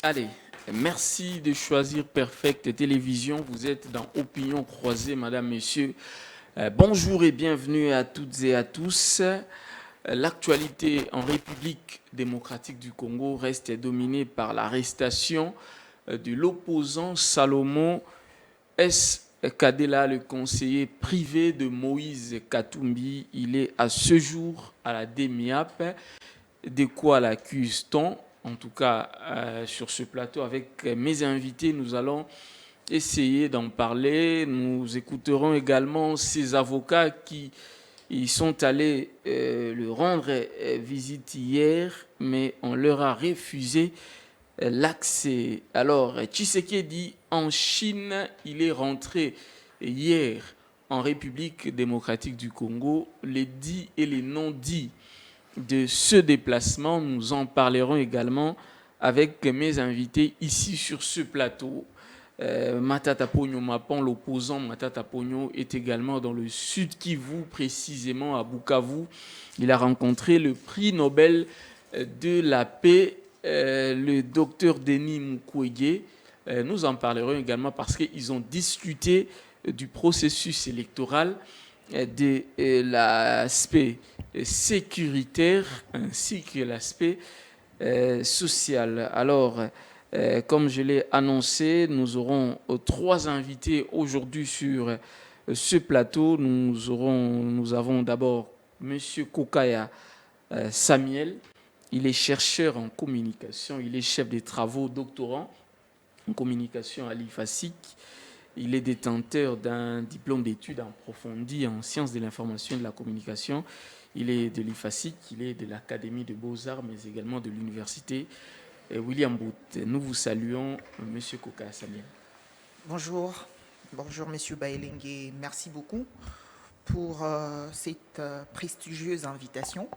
Allez, merci de choisir Perfect Télévision. Vous êtes dans Opinion Croisée, madame, messieurs. Bonjour et bienvenue à toutes et à tous. L'actualité en République démocratique du Congo reste dominée par l'arrestation de l'opposant Salomon S. Kadela, le conseiller privé de Moïse Katumbi. Il est à ce jour à la DEMIAP. De quoi l'accuse-t-on? En tout cas, sur ce plateau, avec mes invités, nous allons essayer d'en parler. Nous écouterons également ses avocats qui y sont allés le rendre visite hier, mais on leur a refusé l'accès. Alors, Tshisekedi en Chine, il est rentré hier en République démocratique du Congo. Les dits et les non-dits de ce déplacement, nous en parlerons également avec mes invités ici sur ce plateau. Matata Pogno Mapan, l'opposant Matata Pogno, est également dans le sud Kivu, précisément à Bukavu. Il a rencontré le prix Nobel de la paix, le docteur Denis Mukwege. Nous en parlerons également parce qu'ils ont discuté du processus électoral, de l'aspect sécuritaire ainsi que l'aspect social. Alors, comme je l'ai annoncé, nous aurons trois invités aujourd'hui sur ce plateau. Nous avons d'abord M. Kokaya Samuel. Il est chercheur en communication. Il est chef des travaux doctorant en communication à l'IFASIC. Il est détenteur d'un diplôme d'études approfondies en sciences de l'information et de la communication. Il est de l'IFASIC, il est de l'Académie de Beaux-Arts, mais également de l'Université William Booth. Nous vous saluons, M. Koka Samuel. Bonjour, bonjour Monsieur Baelengue. Merci beaucoup pour cette prestigieuse invitation.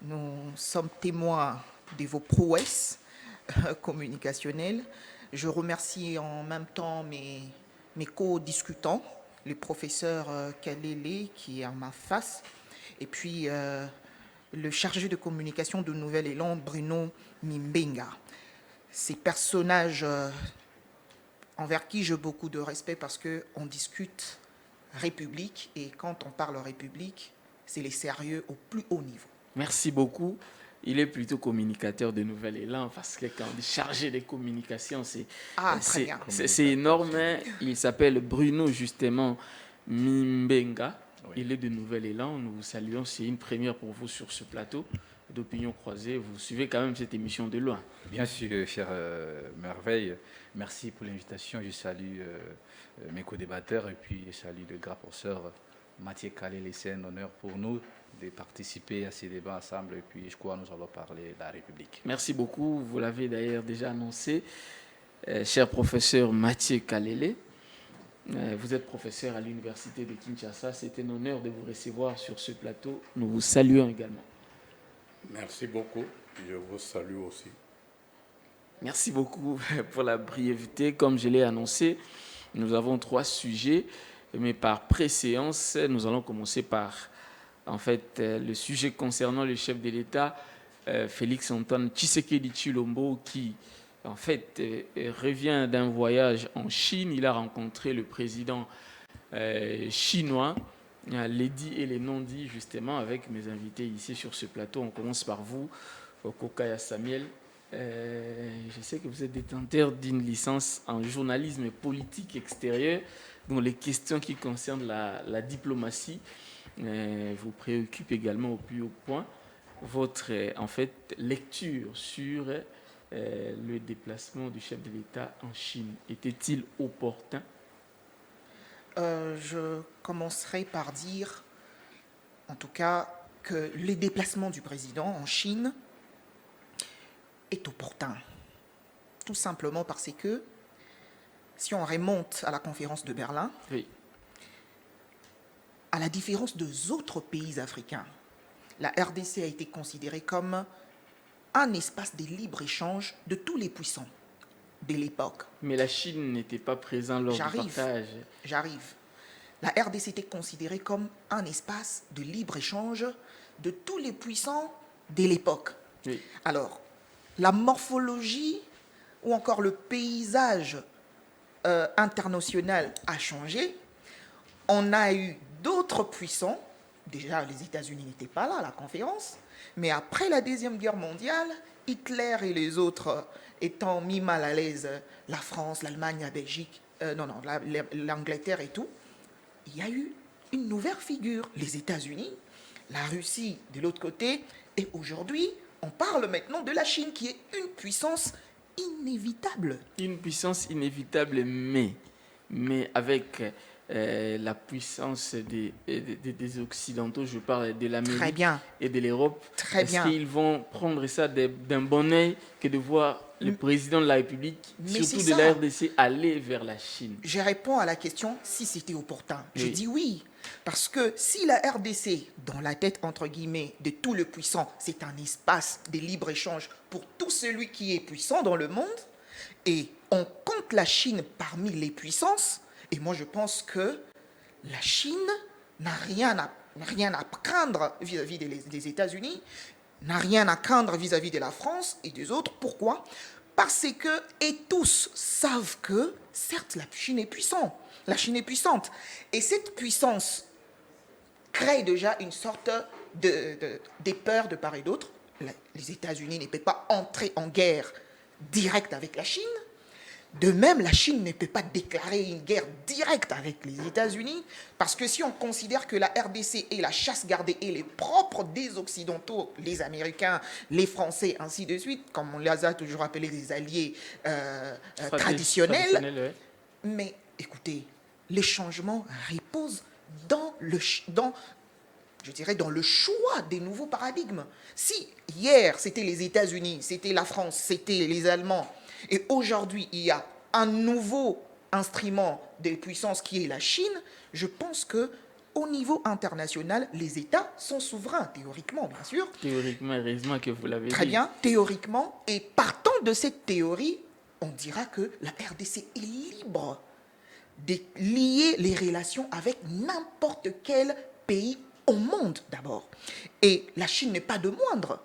Nous sommes témoins de vos prouesses communicationnelles. Je remercie en même temps mes co-discutants, le professeur Kalele qui est à ma face, et puis le chargé de communication de Nouvel Élan, Bruno Mimbenga. Ces personnages envers qui j'ai beaucoup de respect parce qu'on discute République, et quand on parle République, c'est les sérieux au plus haut niveau. Merci beaucoup. Il est plutôt communicateur de Nouvel Élan parce que quand on est chargé des communications, c'est énorme. Il s'appelle Bruno justement Mimbenga. Oui. Il est de Nouvel Élan. Nous vous saluons. C'est une première pour vous sur ce plateau d'Opinion Croisée. Vous suivez quand même cette émission de loin. Bien sûr, cher Merveille. Merci pour l'invitation. Je salue mes co-débatteurs et puis je salue le grand professeur Mathieu Kalele. C'est un honneur pour nous de participer à ces débats ensemble, et puis je crois que nous allons parler de la République. Merci beaucoup, vous l'avez d'ailleurs déjà annoncé, cher professeur Mathieu Kalele. Vous êtes professeur à l'université de Kinshasa, c'est un honneur de vous recevoir sur ce plateau. Nous vous saluons également. Merci beaucoup, je vous salue aussi. Merci beaucoup pour la brièveté. Comme je l'ai annoncé, nous avons trois sujets, mais par préséance, nous allons commencer par le sujet concernant le chef de l'État, Félix Antoine Tshisekedi Tshilombo, qui revient d'un voyage en Chine. Il a rencontré le président chinois, les dits et les non-dits, justement, avec mes invités ici sur ce plateau. On commence par vous, Kokaya Samuel. Je sais que vous êtes détenteur d'une licence en journalisme politique extérieur, dont les questions qui concernent la diplomatie vous préoccupent également au plus haut point. Votre lecture sur le déplacement du chef de l'État en Chine était-il opportun? Je commencerai par dire, en tout cas, que le déplacement du président en Chine est opportun. Tout simplement parce que, si on remonte à la conférence de Berlin, oui, à la différence des autres pays africains, la RDC a été considérée comme un espace de libre-échange de tous les puissants de l'époque. Mais la Chine n'était pas présente lors du partage. J'arrive. La RDC était considérée comme un espace de libre-échange de tous les puissants de l'époque. Oui. Alors, la morphologie ou encore le paysage international a changé, on a eu d'autres puissants. Déjà, les États-Unis n'étaient pas là à la conférence, mais après la Deuxième Guerre mondiale, Hitler et les autres étant mis mal à l'aise, la France, l'Allemagne, la Belgique, l'Angleterre et tout, il y a eu une nouvelle figure, les États-Unis, la Russie de l'autre côté, et aujourd'hui, on parle maintenant de la Chine qui est une puissance inévitable. Une puissance inévitable, mais avec la puissance des Occidentaux, je parle de l'Amérique et de l'Europe. Est-ce qu'ils vont prendre ça d'un bon oeil que de voir le président de la République, surtout de la RDC, aller vers la Chine? Je réponds à la question si c'était opportun. Je dis oui. Parce que si la RDC, dans la tête, entre guillemets, de tout le puissant, c'est un espace de libre-échange pour tout celui qui est puissant dans le monde, et on compte la Chine parmi les puissances, et moi je pense que la Chine n'a rien à craindre vis-à-vis des États-Unis, n'a rien à craindre vis-à-vis de la France et des autres. Pourquoi? Parce que, et tous savent que, certes, la Chine est puissante. La Chine est puissante. Et cette puissance crée déjà une sorte de peur de part et d'autre. Les États-Unis ne peuvent pas entrer en guerre directe avec la Chine. De même, la Chine ne peut pas déclarer une guerre directe avec les États-Unis, parce que si on considère que la RDC est la chasse gardée et les propres des Occidentaux, les Américains, les Français, ainsi de suite, comme on les a toujours appelés des alliés traditionnels, mais écoutez, les changements reposent dans le choix des nouveaux paradigmes. Si hier, c'était les États-Unis, c'était la France, c'était les Allemands, et aujourd'hui, il y a un nouveau instrument de puissance qui est la Chine, je pense que au niveau international, les États sont souverains, théoriquement, bien sûr. Théoriquement, heureusement que vous l'avez dit. Très bien, théoriquement. Et partant de cette théorie, on dira que la RDC est libre de lier les relations avec n'importe quel pays au monde, d'abord. Et la Chine n'est pas de moindre.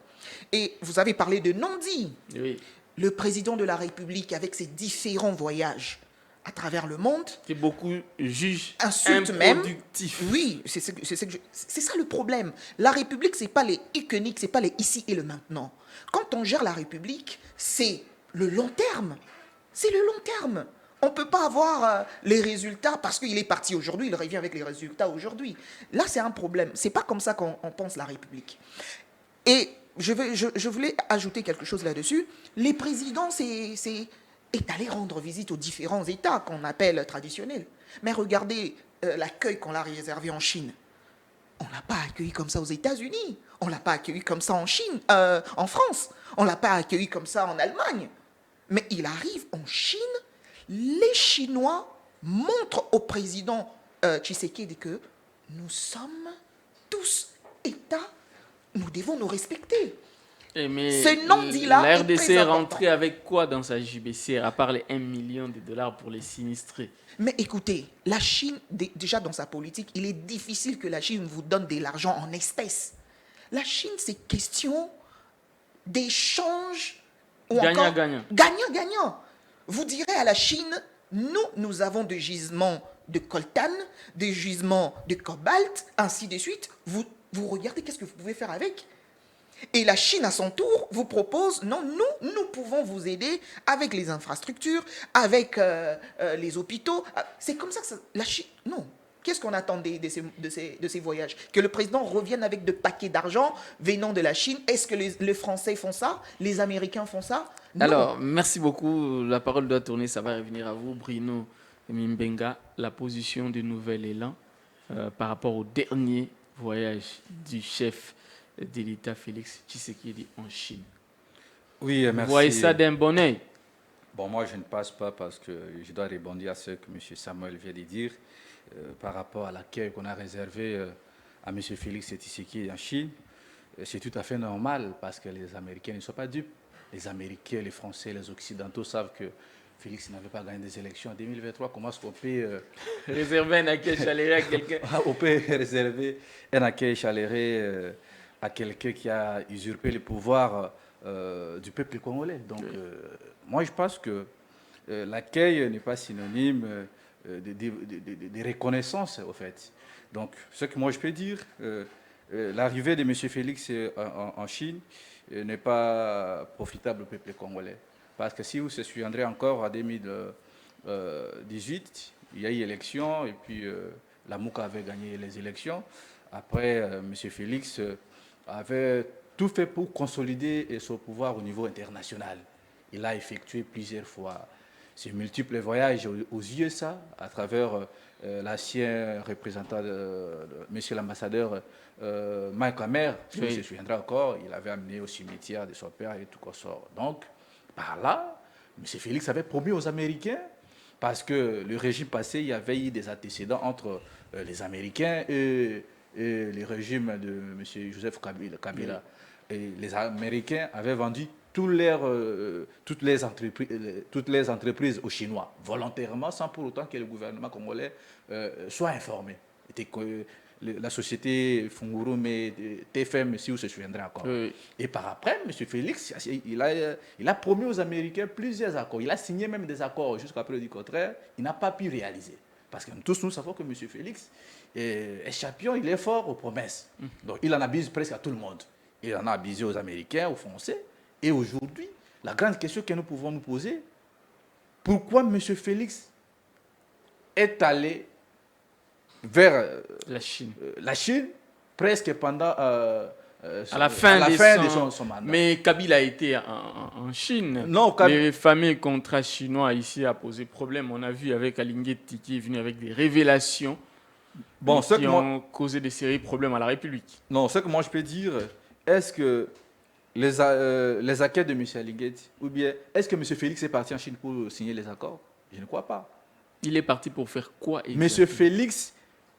Et vous avez parlé de non-dit. Oui. Le président de la République, avec ses différents voyages à travers le monde, que beaucoup jugent improductif. Oui, c'est ça le problème. La République, c'est pas les iconiques, c'est pas les ici et le maintenant. Quand on gère la République, c'est le long terme. C'est le long terme. On ne peut pas avoir les résultats parce qu'il est parti aujourd'hui, il revient avec les résultats aujourd'hui. Là, c'est un problème. C'est pas comme ça qu'on pense la République. Et je voulais ajouter quelque chose là-dessus. Les présidents, c'est aller rendre visite aux différents États qu'on appelle traditionnels. Mais regardez l'accueil qu'on a réservé en Chine. On ne l'a pas accueilli comme ça aux États-Unis. On ne l'a pas accueilli comme ça en France. On ne l'a pas accueilli comme ça en Allemagne. Mais il arrive en Chine. Les Chinois montrent au président Tshisekedi que nous sommes tous États. Nous devons nous respecter. Mais ce non-dit-là la RDC est rentrée avec quoi dans sa JBCR, à part les 1 million de dollars pour les sinistrés? Mais écoutez, la Chine, déjà dans sa politique, il est difficile que la Chine vous donne de l'argent en espèces. La Chine, c'est question d'échange. Gagnant-gagnant. Gagnant-gagnant. Vous direz à la Chine, nous avons des gisements de coltan, des gisements de cobalt, ainsi de suite. Vous regardez qu'est-ce que vous pouvez faire avec. Et la Chine, à son tour, vous propose, non, nous pouvons vous aider avec les infrastructures, avec les hôpitaux. C'est comme ça que la Chine... Non. Qu'est-ce qu'on attendait de ces voyages? Que le président revienne avec de paquets d'argent venant de la Chine. Est-ce que les Français font ça? Les Américains font ça? Non. Alors, merci beaucoup. La parole doit tourner, ça va revenir à vous, Bruno Mimbenga. La position du Nouvel Élan par rapport au dernier voyage du chef de l'État Félix Tshisekedi en Chine. Oui, merci. Vous voyez ça d'un bon oeil? Bon, moi, je ne passe pas parce que je dois rebondir à ce que M. Samuel vient de dire par rapport à l'accueil qu'on a réservé à M. Félix Tshisekedi en Chine. C'est tout à fait normal parce que les Américains ne sont pas dupes. Les Américains, les Français, les Occidentaux savent que Félix n'avait pas gagné des élections en 2023. Comment est-ce qu'on peut réserver un accueil chaleureux à quelqu'un? On peut réserver un accueil chaleureux à quelqu'un qui a usurpé le pouvoir du peuple congolais. Donc, moi, je pense que l'accueil n'est pas synonyme de reconnaissance, au fait. Donc, ce que moi, je peux dire, l'arrivée de M. Félix en Chine n'est pas profitable au peuple congolais. Parce que si vous se souviendrez encore, en 2018, il y a eu élection et puis la MOUCA avait gagné les élections. Après, M. Félix avait tout fait pour consolider son pouvoir au niveau international. Il a effectué plusieurs fois ses multiples voyages aux USA à travers l'ancien représentant, monsieur l'ambassadeur Mike Hammer, si vous se souviendrez encore, il avait amené au cimetière de son père et tout consort. Donc, par là, M. Félix avait promis aux Américains, parce que le régime passé, il y avait eu des antécédents entre les Américains et le régime de M. Joseph Kabila. Et les Américains avaient vendu toutes les entreprises aux Chinois, volontairement, sans pour autant que le gouvernement congolais soit informé. La société Fungurum et TFM, si vous se souviendrez encore. Oui. Et par après, M. Félix, il a promis aux Américains plusieurs accords. Il a signé même des accords jusqu'à preuve du contraire. Il n'a pas pu réaliser. Parce que tous nous savons que M. Félix est champion, il est fort aux promesses. Donc il en abuse presque à tout le monde. Il en a abusé aux Américains, aux Français. Et aujourd'hui, la grande question que nous pouvons nous poser, pourquoi M. Félix est allé vers la Chine, presque pendant à la fin de son mandat. Mais Kabila a été en Chine. Non, les fameux contrats chinois ici a posé problème. On a vu avec Alingué Tiki est venu avec des révélations qui ont causé des sérieux problèmes à la République. Non, ce que moi je peux dire, est-ce que les accords de M. Alingué, ou bien est-ce que M. Félix est parti en Chine pour signer les accords? Je ne crois pas. Il est parti pour faire quoi exactement? M. Félix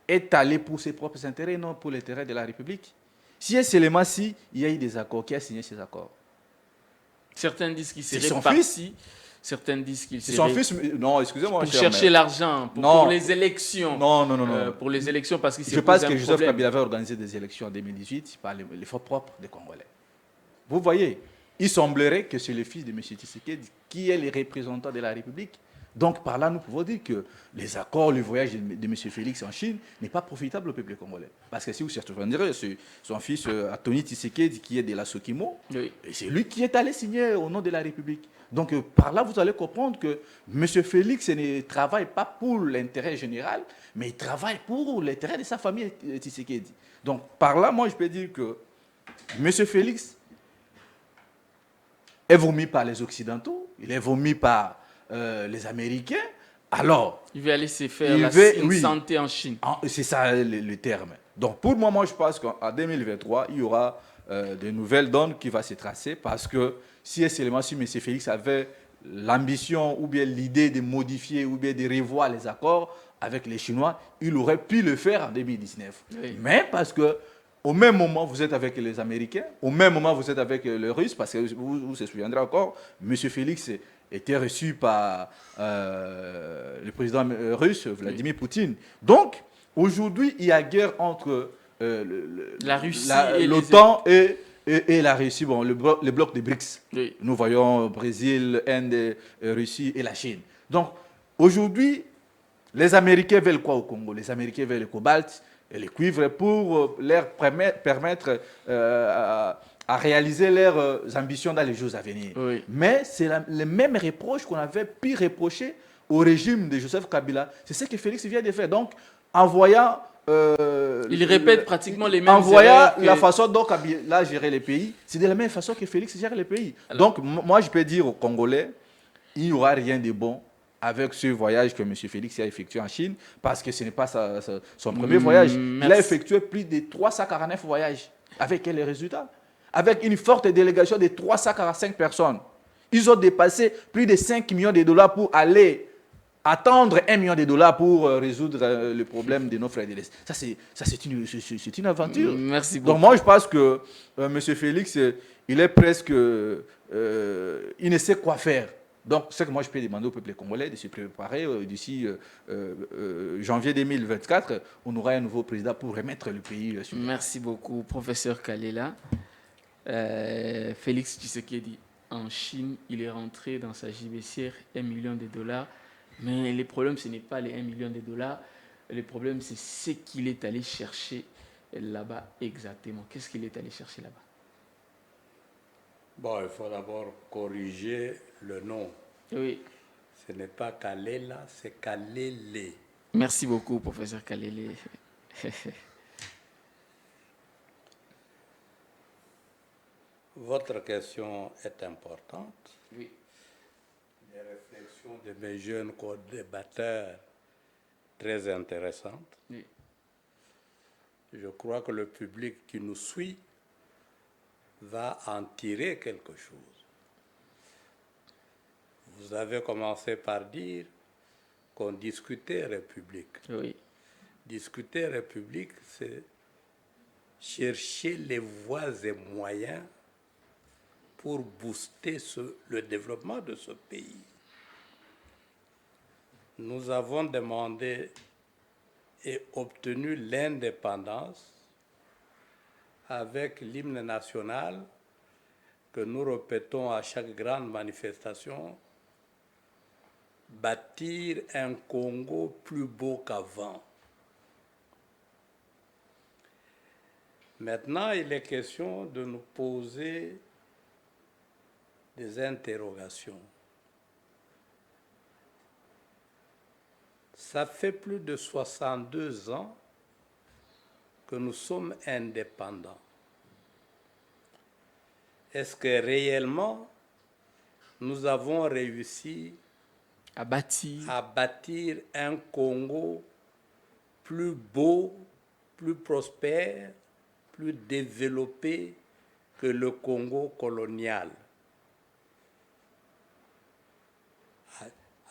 est allé pour ses propres intérêts, non pour l'intérêt de la République. Si et seulement si il y a eu des accords, qui a signé ces accords? Certains disent qu'il serait parti. Certains disent qu'il serait... son fils, non, excusez-moi. Pour chercher l'argent, pour les élections. Non. Pour les élections, parce qu'il s'est Je pense que Joseph Kabila avait organisé des élections en 2018 par l'effort propre des Congolais. Vous voyez, il semblerait que c'est le fils de M. Tshisekedi qui est le représentant de la République. Donc, par là, nous pouvons dire que les accords, le voyage de M. Félix en Chine n'est pas profitable au peuple congolais. Parce que si vous cherchez, c'est son fils, Anthony Tshisekedi, qui est de la Sokimo, et c'est lui qui est allé signer au nom de la République. Donc, par là, vous allez comprendre que M. Félix ne travaille pas pour l'intérêt général, mais il travaille pour l'intérêt de sa famille Tshisekedi. Donc, par là, moi, je peux dire que M. Félix est vomi par les Occidentaux, il est vomi par les Américains, alors... Il va aller se faire une santé en Chine. C'est ça le terme. Donc pour moi, je pense qu'en 2023, il y aura de nouvelles donnes qui vont se tracer parce que si M. Félix avait l'ambition ou bien l'idée de modifier ou bien de revoir les accords avec les Chinois, il aurait pu le faire en 2019. Oui. Mais parce que au même moment, vous êtes avec les Américains, au même moment, vous êtes avec les Russes, parce que vous vous souviendrez encore, M. Félix était reçu par le président russe, Vladimir Poutine. Donc, aujourd'hui, il y a guerre entre la Russie l'OTAN et la Russie, bon, le bloc des BRICS. Oui. Nous voyons Brésil, Inde, Russie et la Chine. Donc, aujourd'hui, les Américains veulent quoi au Congo? Les Américains veulent le cobalt et le cuivre pour leur permettre à réaliser leurs ambitions dans les jours à venir. Oui. Mais c'est le même reproche qu'on avait pu reprocher au régime de Joseph Kabila. C'est ce que Félix vient de faire. Donc, en voyant... il répète pratiquement les mêmes erreurs. En voyant la façon dont Kabila gérait les pays, c'est de la même façon que Félix gère les pays. Alors, donc, moi, je peux dire aux Congolais, il n'y aura rien de bon avec ce voyage que M. Félix a effectué en Chine, parce que ce n'est pas son premier voyage. Il a effectué plus de 349 voyages. Avec quels résultats? Avec une forte délégation de 345 personnes. Ils ont dépassé plus de 5 millions de dollars pour aller attendre 1 million de dollars pour résoudre le problème de nos frères de l'Est. Ça, c'est une aventure. Merci beaucoup. Donc moi, je pense que M. Félix, il est presque... il ne sait quoi faire. Donc, ce que moi, je peux demander au peuple congolais de se préparer d'ici janvier 2024, on aura un nouveau président pour remettre le pays sur... Merci beaucoup, professeur Kalela. Félix Tshisekedi, en Chine, il est rentré dans sa gibecière 1 million de dollars. Mais le problème, ce n'est pas les 1 million de dollars. Le problème, c'est ce qu'il est allé chercher là-bas exactement. Qu'est-ce qu'il est allé chercher là-bas? Bon, il faut d'abord corriger le nom. Oui. Ce n'est pas Kalela, c'est Kalele. Merci beaucoup, professeur Kalele. Votre question est importante. Oui. Les réflexions de mes jeunes co-débatteurs très intéressantes. Oui. Je crois que le public qui nous suit va en tirer quelque chose. Vous avez commencé par dire qu'on discutait République. Oui. Discuter République, c'est chercher les voies et moyens pour booster le développement de ce pays. Nous avons demandé et obtenu l'indépendance avec l'hymne national que nous répétons à chaque grande manifestation, bâtir un Congo plus beau qu'avant. Maintenant, il est question de nous poser des interrogations. Ça fait plus de 62 ans que nous sommes indépendants. Est-ce que réellement nous avons réussi à bâtir un Congo plus beau, plus prospère, plus développé que le Congo colonial?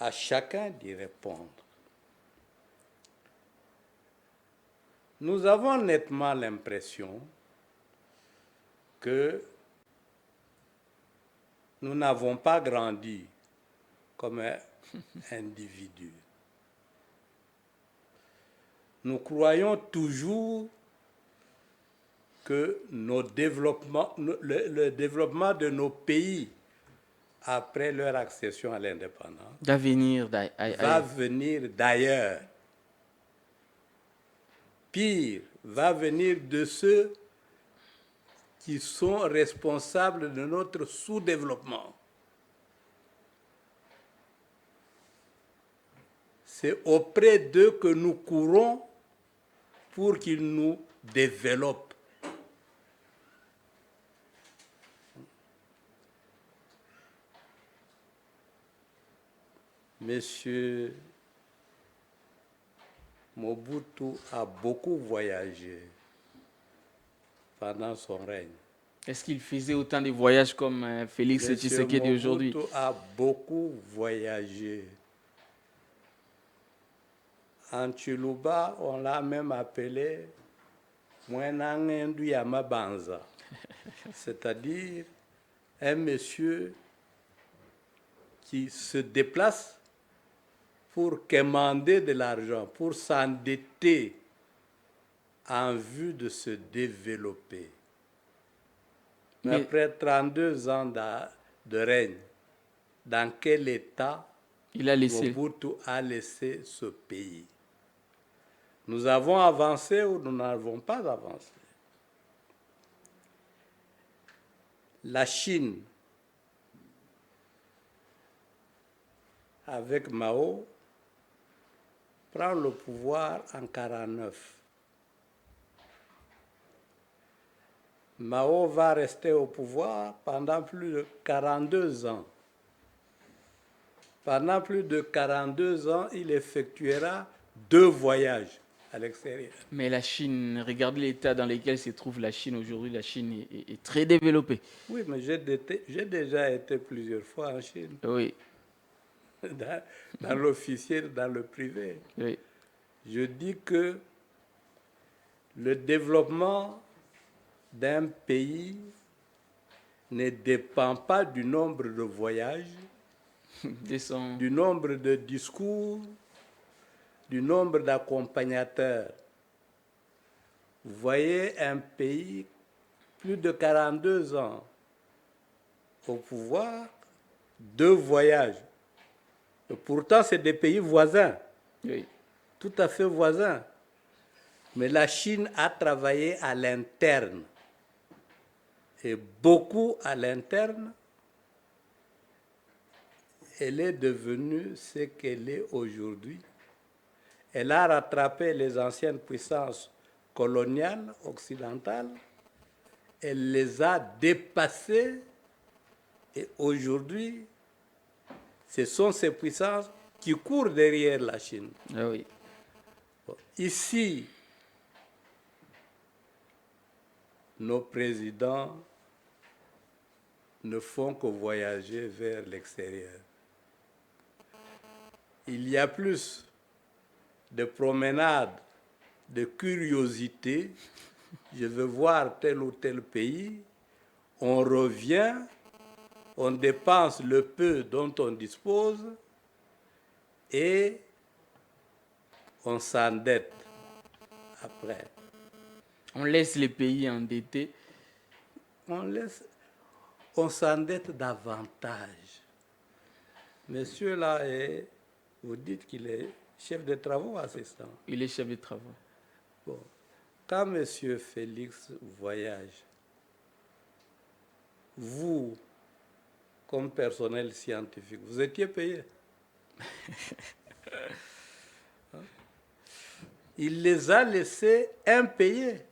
À chacun d'y répondre. Nous avons nettement l'impression que nous n'avons pas grandi comme individus. Nous croyons toujours que le développement de nos pays après leur accession à l'indépendance va venir d'ailleurs. Pire, va venir de ceux qui sont responsables de notre sous-développement. C'est auprès d'eux que nous courons pour qu'ils nous développent. Monsieur Mobutu a beaucoup voyagé pendant son règne. Est-ce qu'il faisait autant de voyages comme Félix Tshisekedi aujourd'hui? Mobutu a beaucoup voyagé. En Tchilouba, on l'a même appelé Mwenangendu Yamabanza, c'est-à-dire un monsieur qui se déplace pour quémander de l'argent, pour s'endetter en vue de se développer. Mais après 32 ans de règne, dans quel état Mobutu a laissé ce pays? Nous avons avancé ou nous n'avons pas avancé? La Chine, avec Mao, prend le pouvoir en 1949. Mao va rester au pouvoir pendant plus de 42 ans. Pendant plus de 42 ans, il effectuera 2 voyages à l'extérieur. Mais la Chine, regardez l'état dans lequel se trouve la Chine aujourd'hui. La Chine est très développée. Oui, mais j'ai déjà été plusieurs fois en Chine. Oui. Dans l'officiel, dans le privé. Oui. Je dis que le développement d'un pays ne dépend pas du nombre de voyages, du nombre de discours, du nombre d'accompagnateurs. Vous voyez un pays plus de 42 ans au pouvoir, 2 voyages. Et pourtant, c'est des pays voisins, oui, tout à fait voisins. Mais la Chine a travaillé à l'interne. Et beaucoup à l'interne, elle est devenue ce qu'elle est aujourd'hui. Elle a rattrapé les anciennes puissances coloniales occidentales. Elle les a dépassées. Et aujourd'hui, ce sont ces puissances qui courent derrière la Chine. Ah oui. Ici, nos présidents ne font que voyager vers l'extérieur. Il y a plus de promenades, de curiosité. Je veux voir tel ou tel pays. On revient, on dépense le peu dont on dispose et on s'endette après. On laisse les pays endettés. On s'endette davantage. Monsieur là, vous dites qu'il est chef de travaux assistant. Il est chef de travaux. Bon. Quand monsieur Félix voyage, vous, comme personnel scientifique, vous étiez payé. Il les a laissés impayés.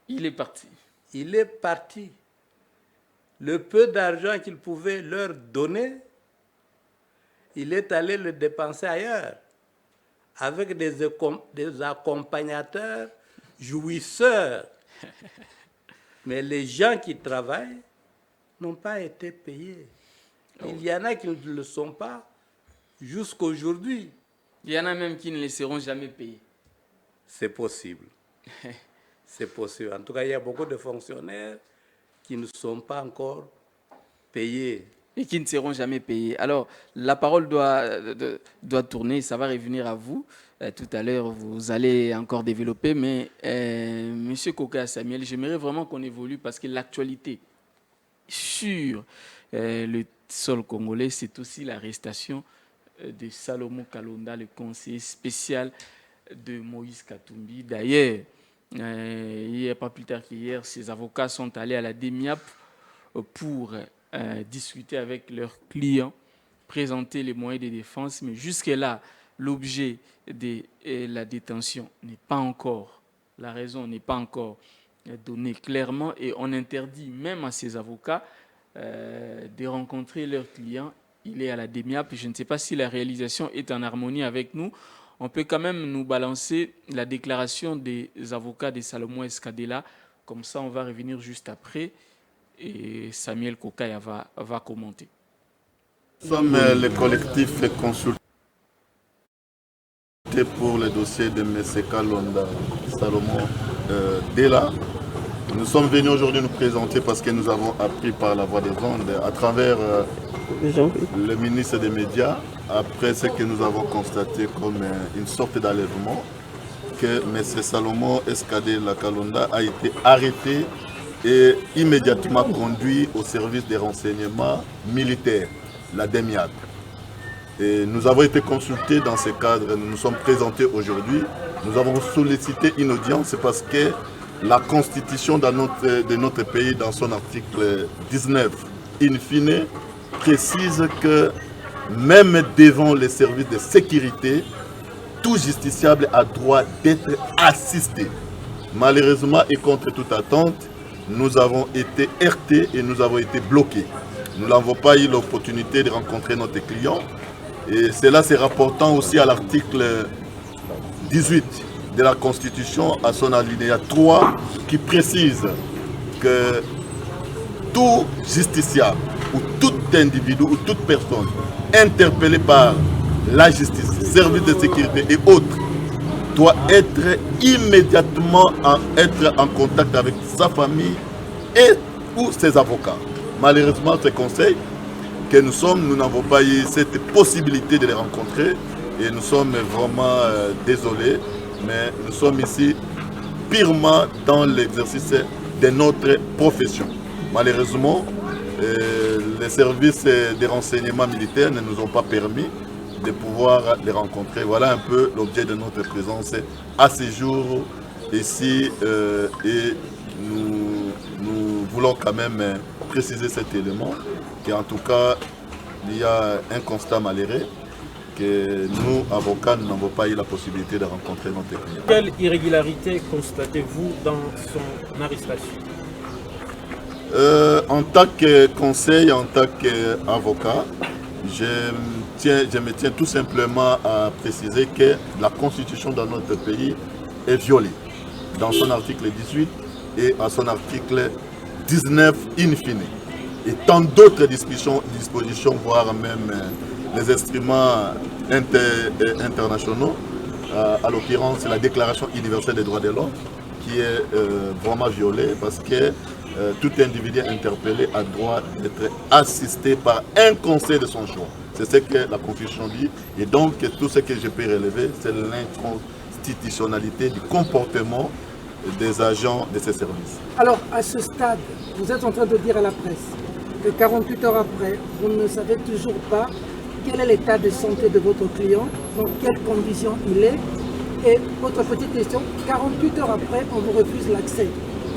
Il est parti. Il est parti. Le peu d'argent qu'il pouvait leur donner, il est allé le dépenser ailleurs, avec des accompagnateurs jouisseurs. Mais les gens qui travaillent n'ont pas été payés. Il y en a qui ne le sont pas jusqu'aujourd'hui. Il y en a même qui ne les seront jamais payés. C'est possible. C'est possible. En tout cas, il y a beaucoup de fonctionnaires qui ne sont pas encore payés. Et qui ne seront jamais payés. Alors, la parole doit tourner, ça va revenir à vous. Tout à l'heure, vous allez encore développer, mais Monsieur Koka Samuel, j'aimerais vraiment qu'on évolue parce que l'actualité sur le sol congolais, c'est aussi l'arrestation de Salomon Kalonda, le conseiller spécial de Moïse Katumbi. D'ailleurs, il n'y a pas plus tard qu'hier, ces avocats sont allés à la DEMIAP pour discuter avec leurs clients, présenter les moyens de défense, mais jusque-là, l'objet de la détention n'est pas encore, la raison n'est pas encore donnée clairement et on interdit même à ces avocats de rencontrer leurs clients. Il est à la DEMIAP, je ne sais pas si la réalisation est en harmonie avec nous. On peut quand même nous balancer la déclaration des avocats de Salomon Escadela, comme ça on va revenir juste après. Et Samuel Kokaya va commenter. Nous sommes le collectif consulté pour le dossier de M. Kalonda Salomon Dela. Nous sommes venus aujourd'hui nous présenter parce que nous avons appris par la voie des ondes à travers le ministre des Médias, après ce que nous avons constaté comme une sorte d'enlèvement, que M. Salomon Escadela Kalonda a été arrêté et immédiatement conduit au service des renseignements militaires, la DEMIAP. Et nous avons été consultés dans ce cadre, nous nous sommes présentés aujourd'hui. Nous avons sollicité une audience parce que la constitution de notre pays, dans son article 19, in fine, précise que même devant les services de sécurité, tout justiciable a droit d'être assisté. Malheureusement et contre toute attente, nous avons été heurtés et nous avons été bloqués. Nous n'avons pas eu l'opportunité de rencontrer notre client. Et cela se rapportant aussi à l'article 18 de la Constitution, à son alinéa 3, qui précise que tout justiciable ou tout individu ou toute personne interpellée par la justice, service de sécurité et autres doit être immédiatement en contact avec sa famille et ou ses avocats. Malheureusement, ce conseil que nous n'avons pas eu cette possibilité de les rencontrer et nous sommes vraiment désolés, mais nous sommes ici purement dans l'exercice de notre profession. Malheureusement, les services des renseignements militaires ne nous ont pas permis de pouvoir les rencontrer. Voilà un peu l'objet de notre présence à ce jour ici et nous voulons quand même préciser cet élément qu'en tout cas il y a un constat malheureux que nous, avocats, nous n'avons pas eu la possibilité de rencontrer notre client. Quelle irrégularité constatez-vous dans son arrestation? En tant que conseil, en tant qu'avocat, je me tiens tout simplement à préciser que la constitution dans notre pays est violée dans son article 18 et à son article 19 in fine. Et tant d'autres dispositions, voire même les instruments internationaux, à l'occurrence la Déclaration universelle des droits de l'homme, qui est vraiment violée parce que tout individu interpellé a droit d'être assisté par un conseil de son choix. C'est ce que la Constitution dit. Et donc, tout ce que je peux relever, c'est l'inconstitutionnalité du comportement des agents de ces services. Alors, à ce stade, vous êtes en train de dire à la presse que 48 heures après, vous ne savez toujours pas quel est l'état de santé de votre client, dans quelles conditions il est. Et votre petite question, 48 heures après, on vous refuse l'accès.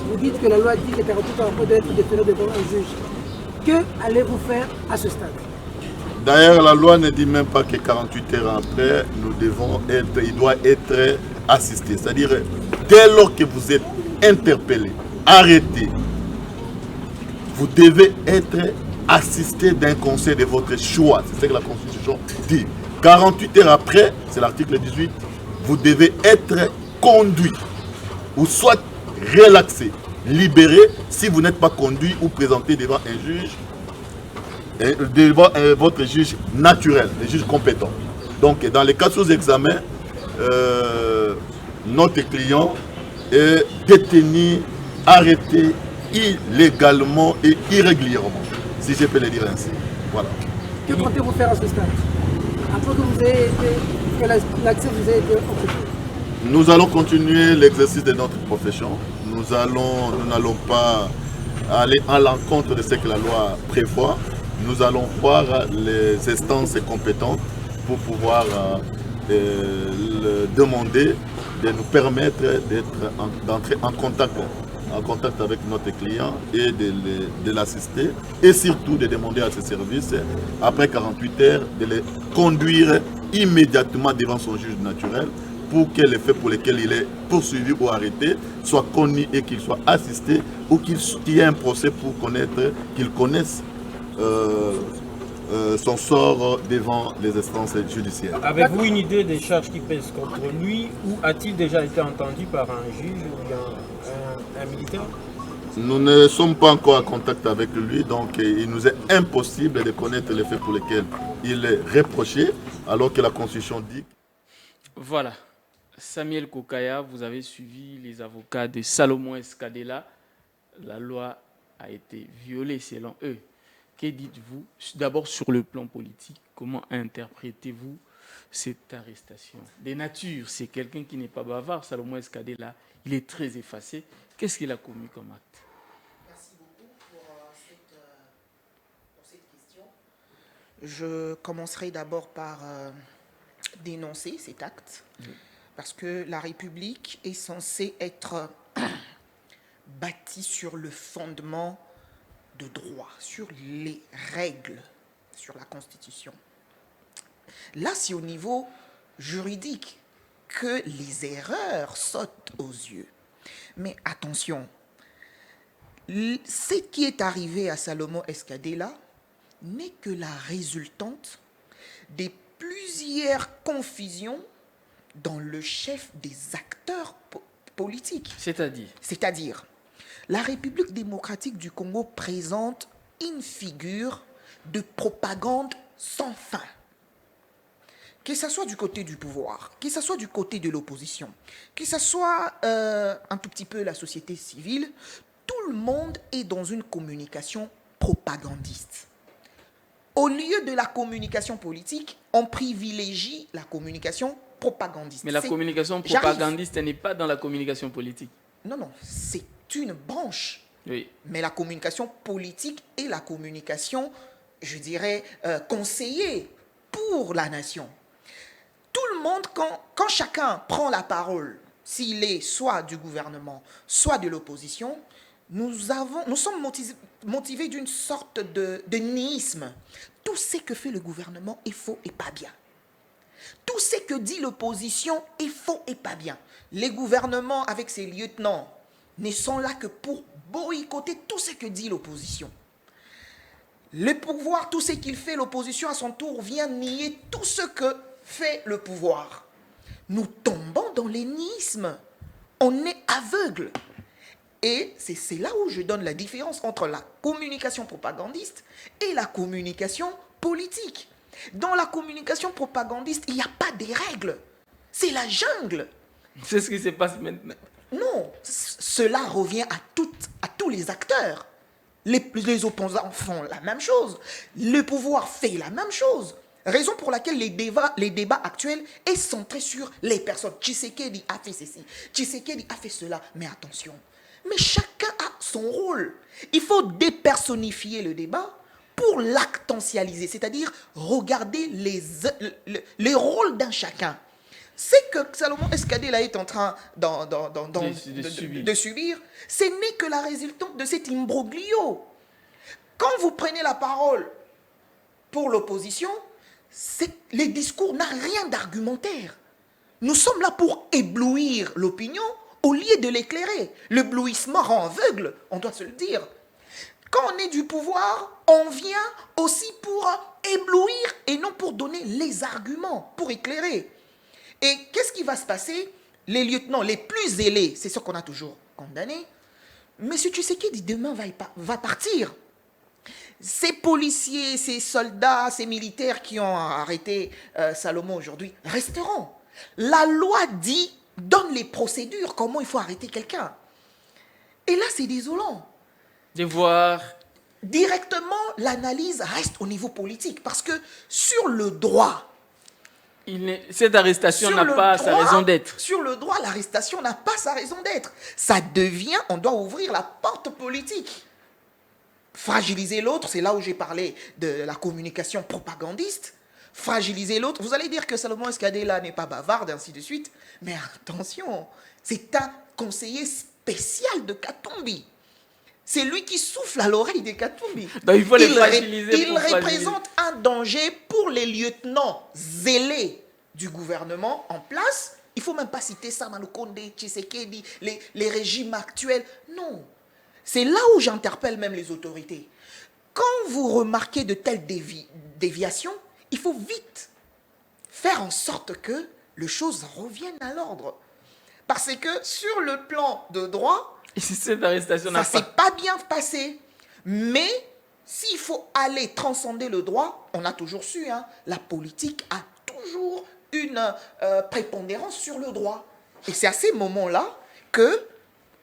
Vous dites que la loi dit que 48 heures après doit être déféré devant un juge. Que allez-vous faire à ce stade? D'ailleurs, la loi ne dit même pas que 48 heures après, il doit être assisté. C'est-à-dire, dès lors que vous êtes interpellé, arrêté, vous devez être assisté d'un conseil de votre choix. C'est ce que la Constitution dit. 48 heures après, c'est l'article 18, vous devez être conduit ou soit relaxé, libéré si vous n'êtes pas conduit ou présenté devant un juge, devant votre juge naturel, le juge compétent. Donc, dans les cas sous examen, notre client est détenu, arrêté illégalement et irrégulièrement, si je peux le dire ainsi. Voilà. Que comptez-vous faire à ce stade? Après que l'accès vous ait été empêché? Nous allons continuer l'exercice de notre profession. Nous n'allons pas aller à l'encontre de ce que la loi prévoit. Nous allons voir les instances compétentes pour pouvoir demander de nous permettre d'entrer en contact avec notre client et de l'assister et surtout de demander à ses services, après 48 heures, de les conduire immédiatement devant son juge naturel pour que les faits pour lesquels il est poursuivi ou arrêté soient connus et qu'il soit assisté ou qu'il y ait un procès pour qu'il connaisse son sort devant les instances judiciaires. Avez-vous une idée des charges qui pèsent contre lui ou a-t-il déjà été entendu par un juge ou un militaire? Nous ne sommes pas encore en contact avec lui, donc il nous est impossible de connaître les faits pour lesquels il est reproché, alors que la Constitution dit... Voilà. Samuel Kokaya, vous avez suivi les avocats de Salomon Escadela. La loi a été violée selon eux. Que dites-vous d'abord sur le plan politique? Comment interprétez-vous cette arrestation? Des natures, c'est quelqu'un qui n'est pas bavard. Salomon Escadela, il est très effacé. Qu'est-ce qu'il a commis comme acte? Merci beaucoup pour cette question. Je commencerai d'abord par dénoncer cet acte, parce que la République est censée être bâtie sur le fondement de droit, sur les règles, sur la Constitution. Là, c'est au niveau juridique que les erreurs sautent aux yeux. Mais attention, ce qui est arrivé à Salomon Escadela n'est que la résultante des plusieurs confusions dans le chef des acteurs politiques. C'est-à-dire, la République démocratique du Congo présente une figure de propagande sans fin. Que ce soit du côté du pouvoir, que ce soit du côté de l'opposition, que ce soit un tout petit peu la société civile, tout le monde est dans une communication propagandiste. Au lieu de la communication politique, on privilégie la communication propagandiste. Mais la communication propagandiste n'est pas dans la communication politique. Non, c'est une branche. Oui. Mais la communication politique est la communication, je dirais, conseillée pour la nation. Tout le monde, quand chacun prend la parole, s'il est soit du gouvernement, soit de l'opposition, nous sommes motivés d'une sorte de nihisme. Tout ce que fait le gouvernement est faux et pas bien. Tout ce que dit l'opposition est faux et pas bien. Les gouvernements, avec ses lieutenants, ne sont là que pour boycotter tout ce que dit l'opposition. Le pouvoir, tout ce qu'il fait, l'opposition à son tour vient nier tout ce que fait le pouvoir. Nous tombons dans l'énisme. On est aveugle. Et c'est là où je donne la différence entre la communication propagandiste et la communication politique. Dans la communication propagandiste, il n'y a pas de règles. C'est la jungle. C'est ce qui se passe maintenant. Non, cela revient à tous les acteurs. Les opposants font la même chose. Le pouvoir fait la même chose. Raison pour laquelle les débats actuels est centré sur les personnes. Tshisekedi a fait ceci, Tshisekedi a fait cela. Mais attention, mais chacun a son rôle. Il faut dépersonnifier le débat pour l'actentialiser, c'est-à-dire regarder les rôles d'un chacun. C'est que Salomon Escadé est en train de subir, ce n'est que la résultante de cet imbroglio. Quand vous prenez la parole pour l'opposition, les discours n'ont rien d'argumentaire. Nous sommes là pour éblouir l'opinion au lieu de l'éclairer. L'éblouissement rend aveugle, on doit se le dire. Quand on est du pouvoir, on vient aussi pour éblouir et non pour donner les arguments, pour éclairer. Et qu'est-ce qui va se passer? Les lieutenants les plus zélés, c'est ce qu'on a toujours condamné. Monsieur Tshisekedi demain va partir. Ces policiers, ces soldats, ces militaires qui ont arrêté Salomon aujourd'hui resteront. La loi donne les procédures, comment il faut arrêter quelqu'un. Et là, c'est désolant. De voir. Directement, l'analyse reste au niveau politique. Parce que sur le droit, cette arrestation n'a pas sa raison d'être. Sur le droit, l'arrestation n'a pas sa raison d'être. Ça devient, on doit ouvrir la porte politique. Fragiliser l'autre, c'est là où j'ai parlé de la communication propagandiste. Fragiliser l'autre, vous allez dire que Salomon Escadé là n'est pas bavard, et ainsi de suite. Mais attention, c'est un conseiller spécial de Katumbi. C'est lui qui souffle à l'oreille de Katumbi. Donc il faut les fragiliser. Il représente un danger pour les lieutenants zélés du gouvernement en place. Il ne faut même pas citer Sama Lukonde, Tshisekedi, les régimes actuels. Non. C'est là où j'interpelle même les autorités. Quand vous remarquez de telles déviations, il faut vite faire en sorte que les choses reviennent à l'ordre. Parce que sur le plan de droit, cette arrestation ça ne s'est pas bien passé. Mais s'il faut aller transcender le droit, on a toujours su, la politique a toujours une prépondérance sur le droit. Et c'est à ces moments-là que,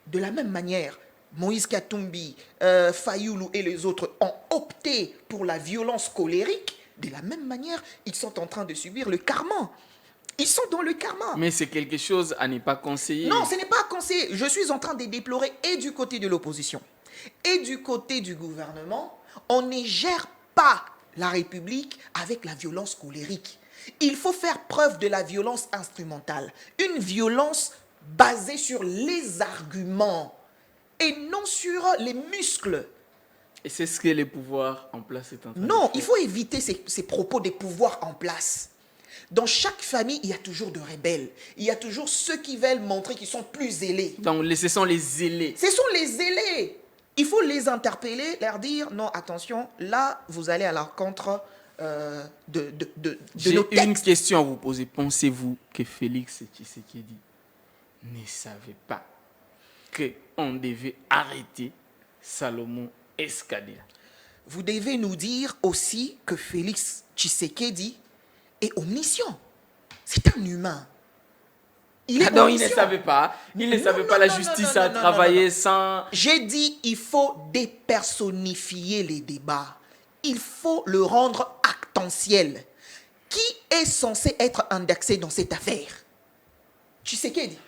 de la même manière, Moïse Katumbi, Fayoulou et les autres ont opté pour la violence colérique. De la même manière, ils sont en train de subir le karma. Ils sont dans le karma. Mais c'est quelque chose à ne pas conseiller. Non, ce n'est pas à conseiller. Je suis en train de déplorer et du côté de l'opposition et du côté du gouvernement. On ne gère pas la République avec la violence colérique. Il faut faire preuve de la violence instrumentale. Une violence basée sur les arguments et non sur les muscles. Et c'est ce que les pouvoirs en place est en train de faire. Non, il faut éviter ces propos des pouvoirs en place. Dans chaque famille, il y a toujours de rebelles. Il y a toujours ceux qui veulent montrer qu'ils sont plus zélés. Donc, ce sont les zélés. Ce sont les zélés. Il faut les interpeller, leur dire, non, attention, là, vous allez à l'encontre de nos textes. J'ai une question à vous poser. Pensez-vous que Félix Tshisekedi ne savait pas qu'on devait arrêter Salomon Escadé? Vous devez nous dire aussi que Félix Tshisekedi est omniscient. C'est un humain. Il est non, il ne savait pas. Il ne savait pas. La justice a travaillé sans... J'ai dit, il faut dépersonnifier les débats. Il faut le rendre actentiel. Qui est censé être indexé dans cette affaire? Tshisekedi.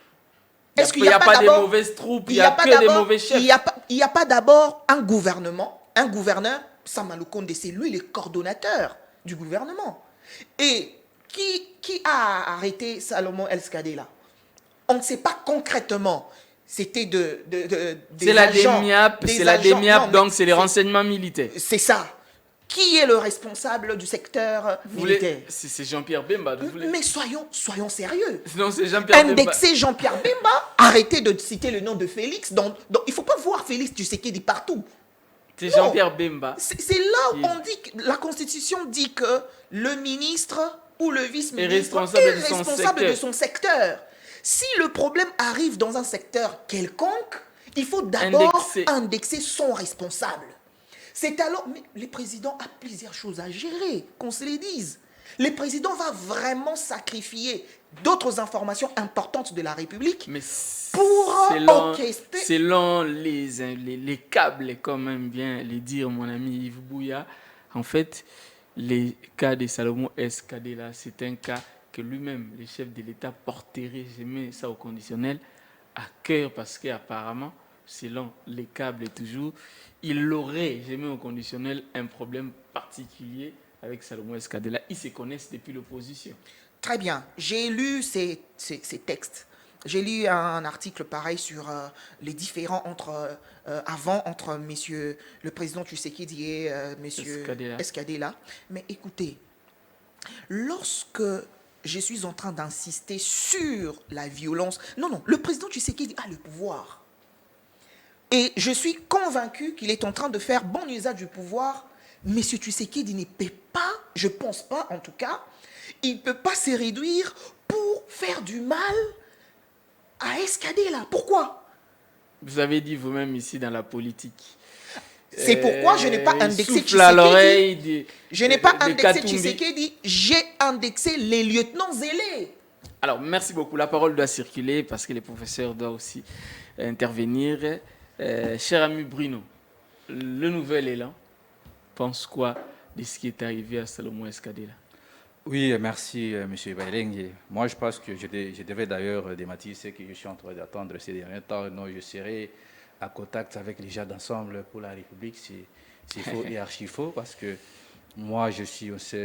Est-ce qu'il n'y a pas de d'abord- mauvaises troupes, il il n'y a pas que des d'abord- mauvais chefs. Il n'y a pas d'abord un gouvernement, un gouverneur, Sama Lukonde, c'est lui le coordonnateur du gouvernement. Et qui a arrêté Salomon El Skadela? On ne sait pas concrètement. C'était des C'est la agents, DEMIAP, des c'est la agents- DEMIAP, non, mais donc c'est les c'est- renseignements militaires. C'est ça. Qui est le responsable du secteur Vous voulez- militaire? C'est Jean-Pierre Bemba. Vous voulez- Mais soyons sérieux. Non, c'est Jean-Pierre Bemba. Indexer Jean-Pierre Bemba, arrêtez de citer le nom de Félix. Il ne faut pas voir Félix Tshisekedi partout. C'est Non. Jean-Pierre Bemba. C'est là où Qui- on dit que la Constitution dit que le ministre ou le vice-ministre responsable est de son responsable secteur. de son secteur. Si le problème arrive dans un secteur quelconque, il faut d'abord indexer son responsable. C'est alors, mais le président a plusieurs choses à gérer, qu'on se les dise. Le président va vraiment sacrifier d'autres informations importantes de la République Mais pour orchestrer. selon les câbles, comme aime bien les dire mon ami Yves Bouya, en fait, les cas de Salomon Escadela, c'est un cas que lui-même, le chef de l'État, porterait, je mets ça au conditionnel, à cœur, parce qu'apparemment, selon les câbles toujours, il aurait, je mets au conditionnel, un problème particulier avec Salomon Escadela. Ils se connaissent depuis l'opposition. Très bien. J'ai lu ces textes. J'ai lu un article pareil sur les différends entre monsieur le président Tshisekedi et monsieur Escadela. Mais écoutez, lorsque je suis en train d'insister sur la violence, non, le président Tshisekedi a le pouvoir. Et je suis convaincu qu'il est en train de faire bon usage du pouvoir. Monsieur Tshisekedi ne peut pas, je ne pense pas en tout cas, il ne peut pas se réduire pour faire du mal à Escadela. Pourquoi? Vous avez dit vous-même ici dans la politique. C'est pourquoi je n'ai pas indexé Tshisekedi. Je n'ai pas indexé Tshisekedi, j'ai indexé les lieutenants zélés. Alors, merci beaucoup. La parole doit circuler parce que les professeurs doivent aussi intervenir. Cher ami Bruno, le nouvel élan pense quoi de ce qui est arrivé à Salomon Escadela? Oui, merci M. Baileng. Moi, je pense que je devais d'ailleurs dématiser ce que je suis en train d'attendre ces derniers temps. Non, je serai à contact avec les gens d'ensemble pour la République. C'est faux et archi faux parce que moi, je suis aussi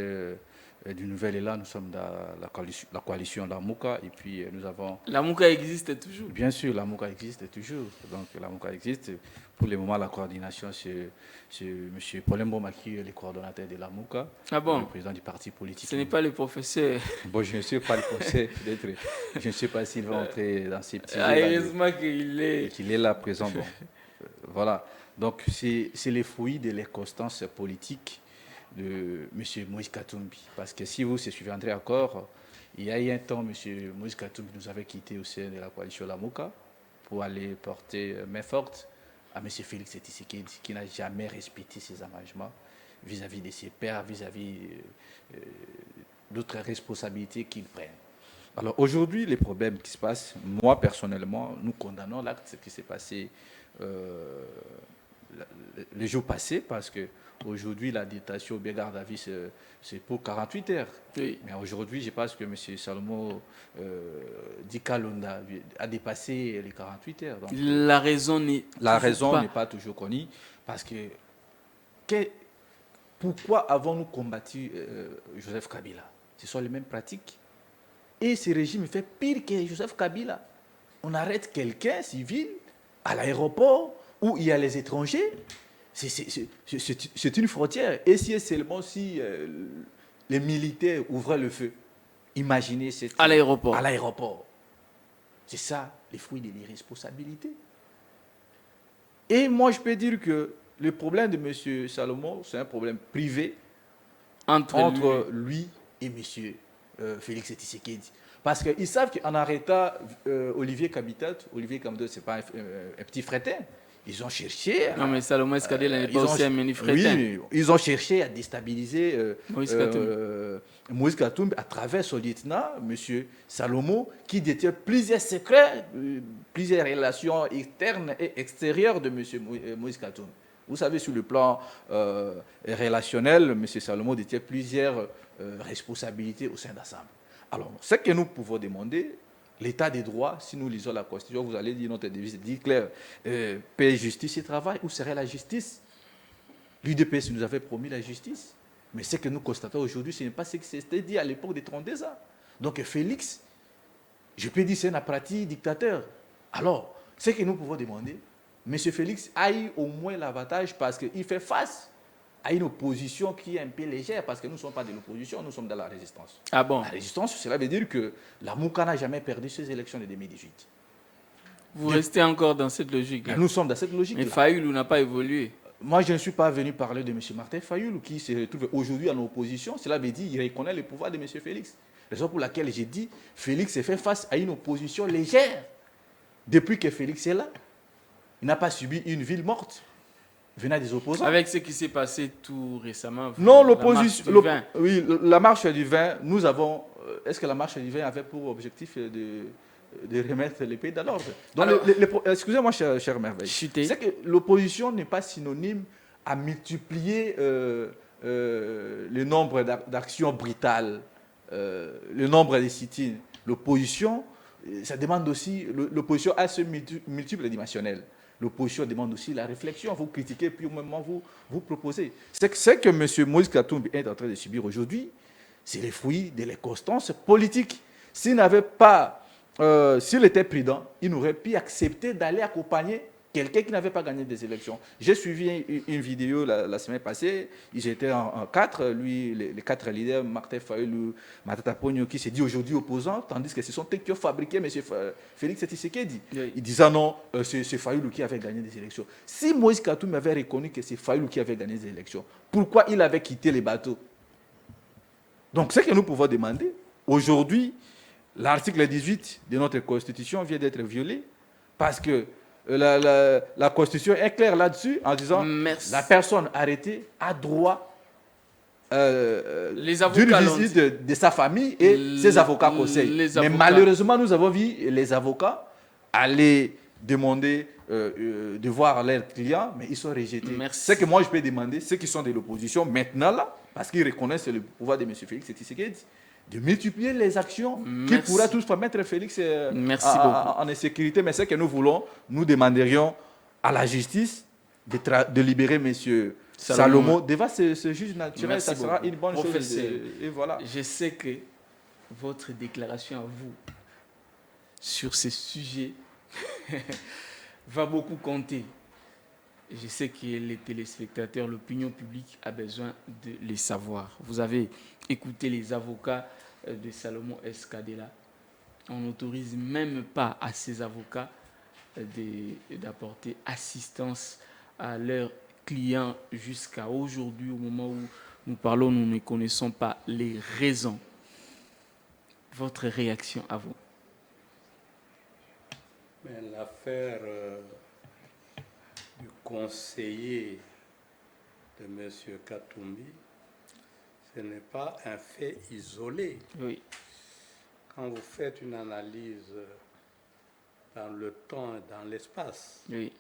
du nouvel élan. Nous sommes dans la coalition Lamouka et puis nous avons... Lamouka existe toujours? Bien sûr, Lamouka existe toujours. Donc Lamouka existe. Pour le moment, la coordination, c'est M. Paulin Mboma qui est le coordonnateur de Lamouka, le président du parti politique. Ce n'est pas le professeur. Bon, je ne suis pas le professeur, peut-être. Je ne sais pas s'il va entrer dans ces petits... Heureusement qu'il est là présent. Bon. Voilà. Donc, c'est le fruit de l'inconstance politique de M. Moïse Katumbi. Parce que si vous se souviendrez encore, il y a eu un temps, M. Moïse Katumbi nous avait quitté au sein de la coalition Lamouka pour aller porter main forte à M. Félix Tshisekedi, qui n'a jamais respecté ses engagements vis-à-vis de ses pairs, vis-à-vis d'autres responsabilités qu'il prenne. Alors aujourd'hui, les problèmes qui se passent, moi personnellement, nous condamnons l'acte qui s'est passé le jour passé, parce que aujourd'hui, la détention bien garde à vue, c'est pour 48 heures. Oui. Mais aujourd'hui, je pense que M. Salomon Dikalonda a dépassé les 48 heures. Donc, la raison n'est pas toujours connue. Parce que pourquoi avons-nous combattu Joseph Kabila? Ce sont les mêmes pratiques. Et ce régime fait pire que Joseph Kabila. On arrête quelqu'un civil à l'aéroport où il y a les étrangers. C'est une frontière. Et si seulement si les militaires ouvraient le feu, imaginez à l'aéroport. À l'aéroport. C'est ça, les fruits de l'irresponsabilité. Et moi, je peux dire que le problème de M. Salomon, c'est un problème privé entre lui et M. Félix Tshisekedi. Parce qu'ils savent qu'en arrêtant Olivier Kabitat, ce n'est pas un petit fretin. Ils ont cherché... Non, mais Salomon Escadela n'est pas aussi un mini fretin. Oui, ils ont cherché à déstabiliser Moïse Katumbi à travers son lieutenant, M. Salomon, qui détient plusieurs secrets, plusieurs relations internes et extérieures de M. Moïse Katumbi. Vous savez, sur le plan relationnel, M. Salomon détient plusieurs responsabilités au sein d'Ensemble. Alors, ce que nous pouvons demander, l'état des droits, si nous lisons la Constitution, vous allez dire notre devise dit clair, paix, justice et travail. Où serait la justice? L'UDPS nous avait promis la justice. Mais ce que nous constatons aujourd'hui, ce n'est pas ce qui s'était dit à l'époque des 32 ans. Donc Félix, je peux dire c'est un apprenti dictateur. Alors, ce que nous pouvons demander, M. Félix a eu au moins l'avantage parce qu'il fait face à une opposition qui est un peu légère, parce que nous ne sommes pas de l'opposition, nous sommes dans la résistance. Ah bon? La résistance, cela veut dire que la Mouka n'a jamais perdu ses élections de 2018. Vous restez encore dans cette logique. Nous sommes dans cette logique. Mais Fayoulou n'a pas évolué. Moi, je ne suis pas venu parler de M. Martin Fayoulou, qui se retrouve aujourd'hui en opposition. Cela veut dire qu'il reconnaît le pouvoir de M. Félix. Raison pour laquelle j'ai dit Félix s'est fait face à une opposition légère. Depuis que Félix est là, il n'a pas subi une ville morte venant des opposants. Avec ce qui s'est passé tout récemment. Non, l'opposition. Oui, la marche du vin, nous avons. Est-ce que la marche du vin avait pour objectif de remettre les pays dans l'ordre? Excusez-moi, cher Merveille. C'est que l'opposition n'est pas synonyme à multiplier le nombre d'actions brutales, le nombre de sit-ins. L'opposition, ça demande aussi. L'opposition a ce multiple dimensionnel. L'opposition demande aussi la réflexion. Vous critiquez, puis au même moment, vous proposez. C'est que M. Moïse Katumbi est en train de subir aujourd'hui, c'est les fruits de l'inconstance politique. S'il n'avait pas, s'il était prudent, il n'aurait pu accepter d'aller accompagner quelqu'un qui n'avait pas gagné des élections. J'ai suivi une vidéo la semaine passée. Ils étaient en 4, lui, les 4 leaders, Martin Fayoulou, Matata Pogno, qui s'est dit aujourd'hui opposant, tandis que ce sont eux qui ont fabriqué M. Félix Tshisekedi. Oui. Il disait non, c'est Fayoulou qui avait gagné des élections. Si Moïse Katumbi avait reconnu que c'est Fayoulou qui avait gagné des élections, pourquoi il avait quitté les bateaux? Donc, ce que nous pouvons demander, aujourd'hui, l'article 18 de notre Constitution vient d'être violé parce que la Constitution est claire là-dessus en disant que la personne arrêtée a droit d'une visite de sa famille et ses avocats conseillent. Mais malheureusement, nous avons vu les avocats aller demander de voir leurs clients, mais ils sont rejetés. Ce que moi je peux demander, ceux qui sont de l'opposition maintenant là, parce qu'ils reconnaissent le pouvoir de M. Félix Tshisekedi, de multiplier les actions qui pourraient toutefois mettre Félix en insécurité. Mais ce que nous voulons, nous demanderions à la justice de libérer M. Salomon devant ce juge naturel. Ça sera une bonne chose. Et voilà. Je sais que votre déclaration à vous sur ce sujet va beaucoup compter. Je sais que les téléspectateurs, l'opinion publique a besoin de les savoir. Vous avez écouté les avocats de Salomon Escadela. On n'autorise même pas à ces avocats d'apporter assistance à leurs clients jusqu'à aujourd'hui. Au moment où nous parlons, nous ne connaissons pas les raisons. Votre réaction à vous? L'affaire du conseiller de M. Katumbi, ce n'est pas un fait isolé. Oui. Quand vous faites une analyse dans le temps et dans l'espace, oui,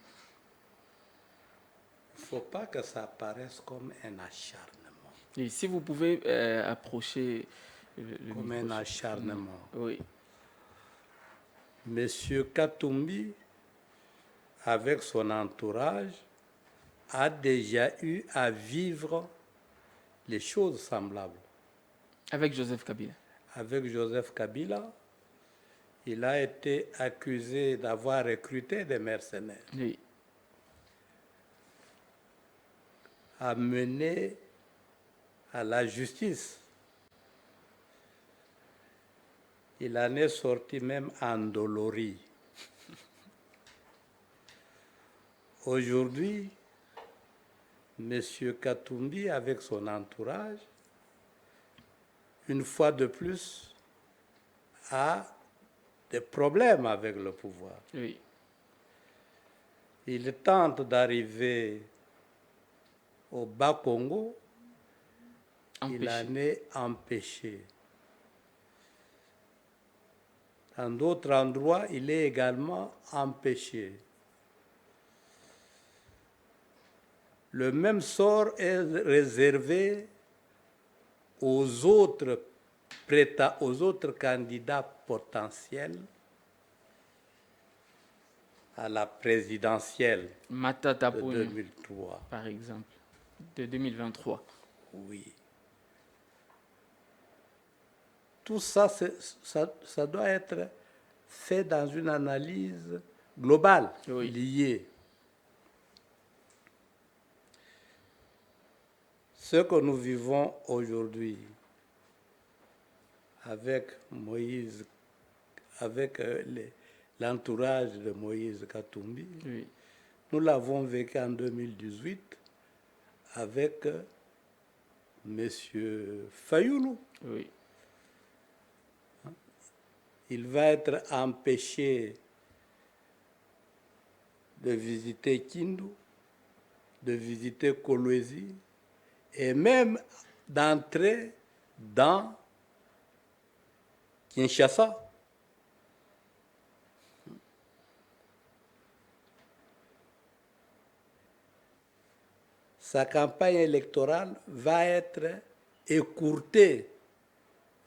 il ne faut pas que ça paraisse comme un acharnement. Et si vous pouvez approcher comme un acharnement. Oui. Monsieur Katumbi, avec son entourage, a déjà eu à vivre les choses semblables. Avec Joseph Kabila. Avec Joseph Kabila, il a été accusé d'avoir recruté des mercenaires. Oui. Amené à la justice. Il en est sorti même endolori. Aujourd'hui, M. Katumbi, avec son entourage, une fois de plus, a des problèmes avec le pouvoir. Oui. Il tente d'arriver au Bas-Congo, il en est empêché. Dans d'autres endroits, il est également empêché. Le même sort est réservé aux autres candidats potentiels à la présidentielle Matata de Ponyo, 2003. par exemple, de 2023. Oui. Tout ça, ça doit être fait dans une analyse globale, Oui. liée. Ce que nous vivons aujourd'hui avec Moïse, avec l'entourage de Moïse Katumbi, Oui. nous l'avons vécu en 2018 avec M. Fayoulou. Oui. Il va être empêché de visiter Kindu, de visiter Kolwezi et même d'entrer dans Kinshasa. Sa campagne électorale va être écourtée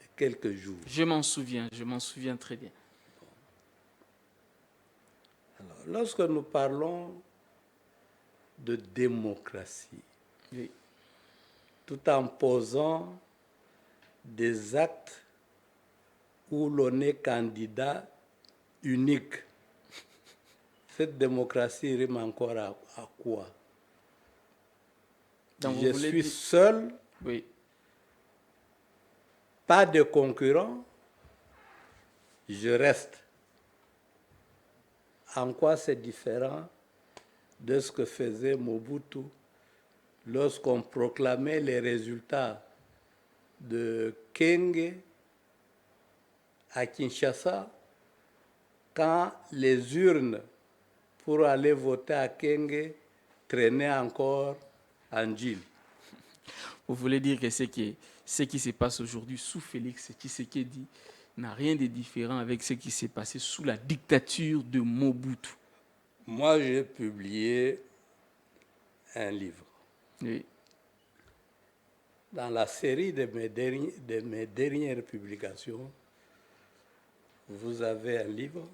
de quelques jours. Je m'en souviens très bien. Alors, lorsque nous parlons de démocratie, Oui. tout en posant des actes où l'on est candidat unique, cette démocratie rime encore à quoi? Donc, Je suis seul, oui. pas de concurrent, je reste. En quoi c'est différent de ce que faisait Mobutu lorsqu'on proclamait les résultats de Kenge à Kinshasa, quand les urnes pour aller voter à Kenge traînaient encore en Djil. Vous voulez dire que ce qui se passe aujourd'hui sous Félix Tshisekedi n'a rien de différent avec ce qui s'est passé sous la dictature de Mobutu. Moi, j'ai publié un livre. Oui. Dans la série de mes dernières publications, vous avez un livre,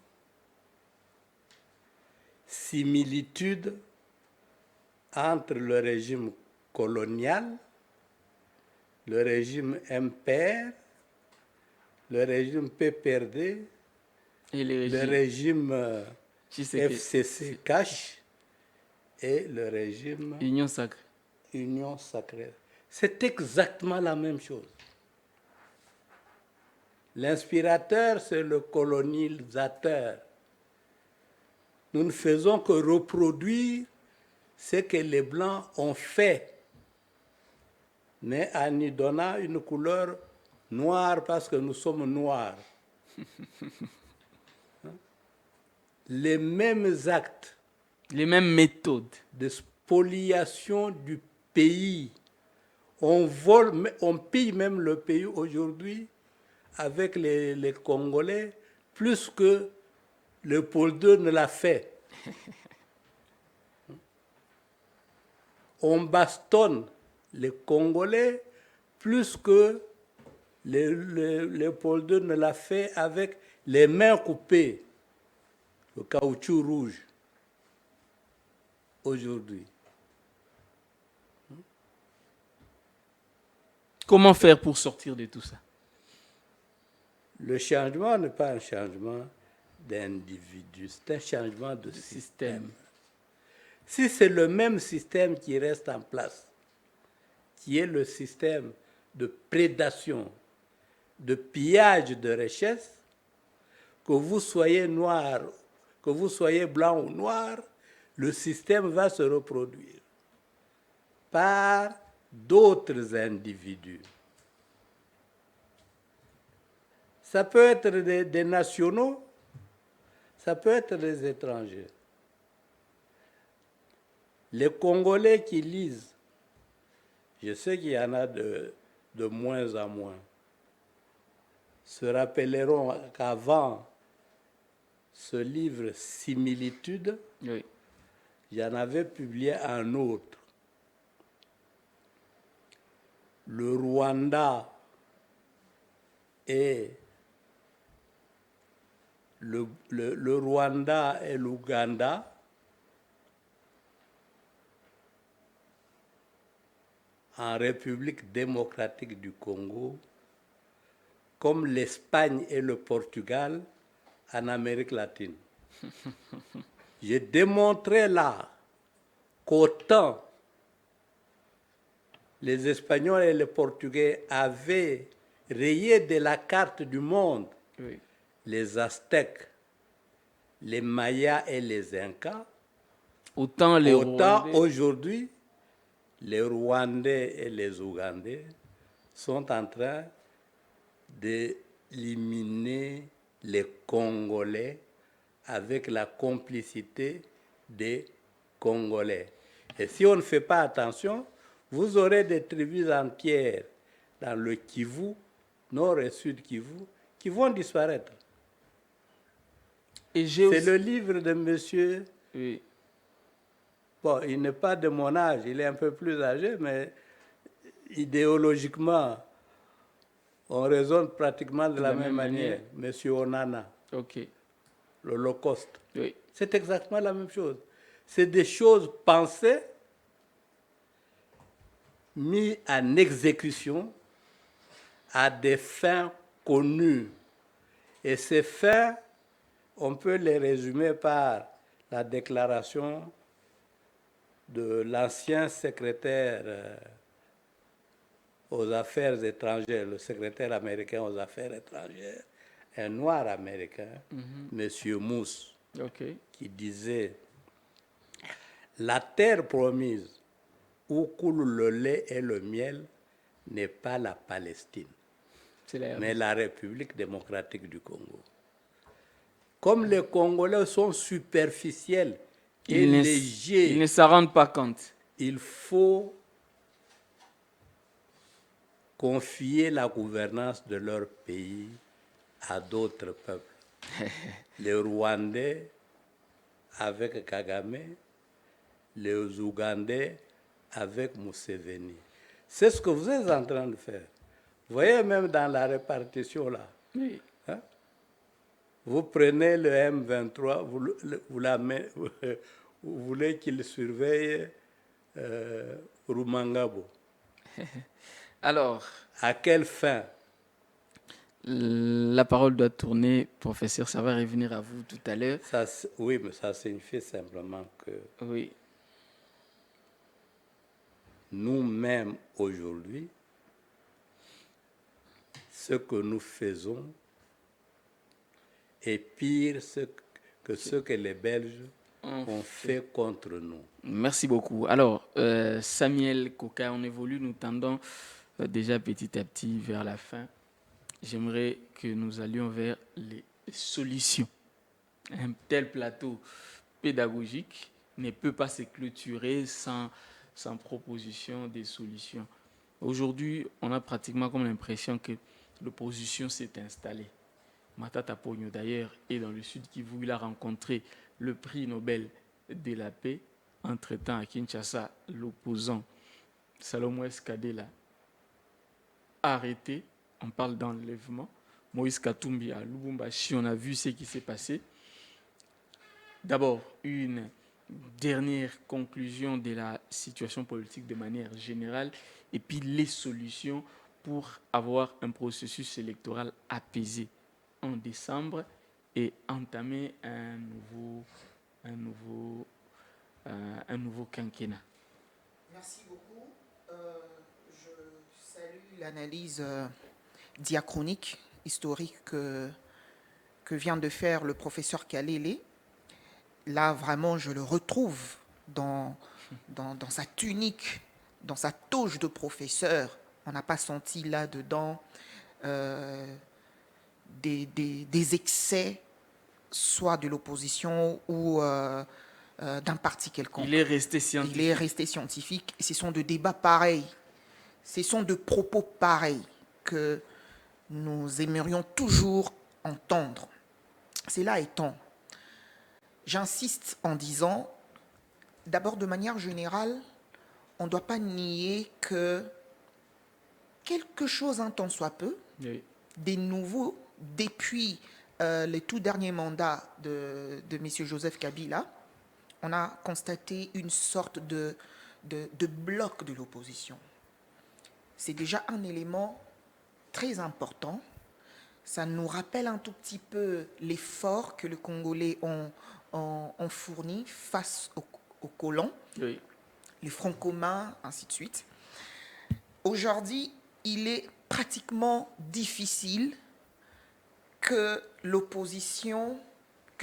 Similitudes entre le régime colonial, le régime MPR, le régime PPRD, Et le régime FCC Cash et le régime Union sacrée. Union sacrée. C'est exactement la même chose. L'inspirateur, c'est le colonisateur. Nous ne faisons que reproduire ce que les Blancs ont fait, mais en y donnant une couleur noire parce que nous sommes noirs. Les mêmes actes, les mêmes méthodes de spoliation du pays. On pille même le pays aujourd'hui avec les Congolais plus que le Paul II ne l'a fait. On bastonne les Congolais plus que le Paul II ne l'a fait avec les mains coupées, le caoutchouc rouge, aujourd'hui. Comment faire pour sortir de tout ça? Le changement n'est pas un changement d'individu, c'est un changement de système. Si c'est le même système qui reste en place, qui est le système de prédation, de pillage de richesses, que vous soyez noir, que vous soyez blanc ou noir, le système va se reproduire par d'autres individus. Ça peut être des nationaux, ça peut être des étrangers. Les Congolais qui lisent, je sais qu'il y en a de moins en moins, se rappelleront qu'avant ce livre Similitudes, oui, j'en avais publié un autre. Le Rwanda et le Rwanda et l'Ouganda en République démocratique du Congo, comme l'Espagne et le Portugal en Amérique latine. J'ai démontré là qu'autant les Espagnols et les Portugais avaient rayé de la carte du monde les Aztèques, les Mayas et les Incas, Autant les Rwandais... aujourd'hui, les Rwandais et les Ougandais sont en train d'éliminer les Congolais avec la complicité des Congolais. Et si on ne fait pas attention, vous aurez des tribus entières dans le Kivu, nord et sud Kivu, qui vont disparaître. C'est le livre de monsieur... Oui. Bon, il n'est pas de mon âge, il est un peu plus âgé, mais idéologiquement, on raisonne pratiquement de la même manière. Monsieur Onana, l'Holocauste. Oui. C'est exactement la même chose. C'est des choses pensées, mises en exécution à des fins connues. Et ces fins, on peut les résumer par la déclaration de l'ancien secrétaire aux affaires étrangères, le secrétaire américain aux affaires étrangères, un noir américain, Monsieur Mousse, qui disait « La terre promise où coule le lait et le miel n'est pas la Palestine, mais la République démocratique du Congo. » Comme les Congolais sont superficiels et légers, ils ne s'en rendent pas compte. Il faut confier la gouvernance de leur pays à d'autres peuples. Les Rwandais avec Kagame, les Ougandais avec Museveni. C'est ce que vous êtes en train de faire. Vous voyez même dans la répartition là. Oui. Hein? Vous prenez le M23, vous voulez qu'il surveille Rumangabo. Alors, à quelle fin? La parole doit tourner, professeur, ça va revenir à vous tout à l'heure. Oui, mais ça signifie simplement que oui. Nous-mêmes aujourd'hui, ce que nous faisons est pire que ce que les Belges ont fait contre nous. Merci beaucoup. Alors, Samuel Koka, on évolue, nous tendons déjà petit à petit vers la fin. J'aimerais que nous allions vers les solutions. Un tel plateau pédagogique ne peut pas se clôturer sans proposition des solutions. Aujourd'hui, on a pratiquement comme l'impression que l'opposition s'est installée. Matata Pogno, d'ailleurs, est dans le Sud Kivu. Il a rencontré le prix Nobel de la paix. Entre-temps, à Kinshasa, l'opposant Salomon Eskadela arrêté. On parle d'enlèvement. Moïse Katumbi à Lubumbashi, on a vu ce qui s'est passé. D'abord, une dernière conclusion de la situation politique de manière générale et puis les solutions pour avoir un processus électoral apaisé en décembre et entamer un nouveau quinquennat. Merci beaucoup. Je salue l'analyse diachronique, historique que vient de faire le professeur Kalele. Là, vraiment, je le retrouve dans sa tunique, dans sa toge de professeur. On n'a pas senti là-dedans des excès, soit de l'opposition ou d'un parti quelconque. Il est resté scientifique. Il est resté scientifique. Et ce sont de débats pareils, ce sont de propos pareils que nous aimerions toujours entendre. Cela étant, j'insiste en disant, d'abord de manière générale, on ne doit pas nier que quelque chose, un tant soit peu, oui, des nouveaux, depuis les tout derniers mandats de M. Joseph Kabila, on a constaté une sorte de bloc de l'opposition. C'est déjà un élément très important. Ça nous rappelle un tout petit peu l'effort que les Congolais ont fourni face aux colons, Oui. les fronts communs, ainsi de suite. Aujourd'hui, il est pratiquement difficile que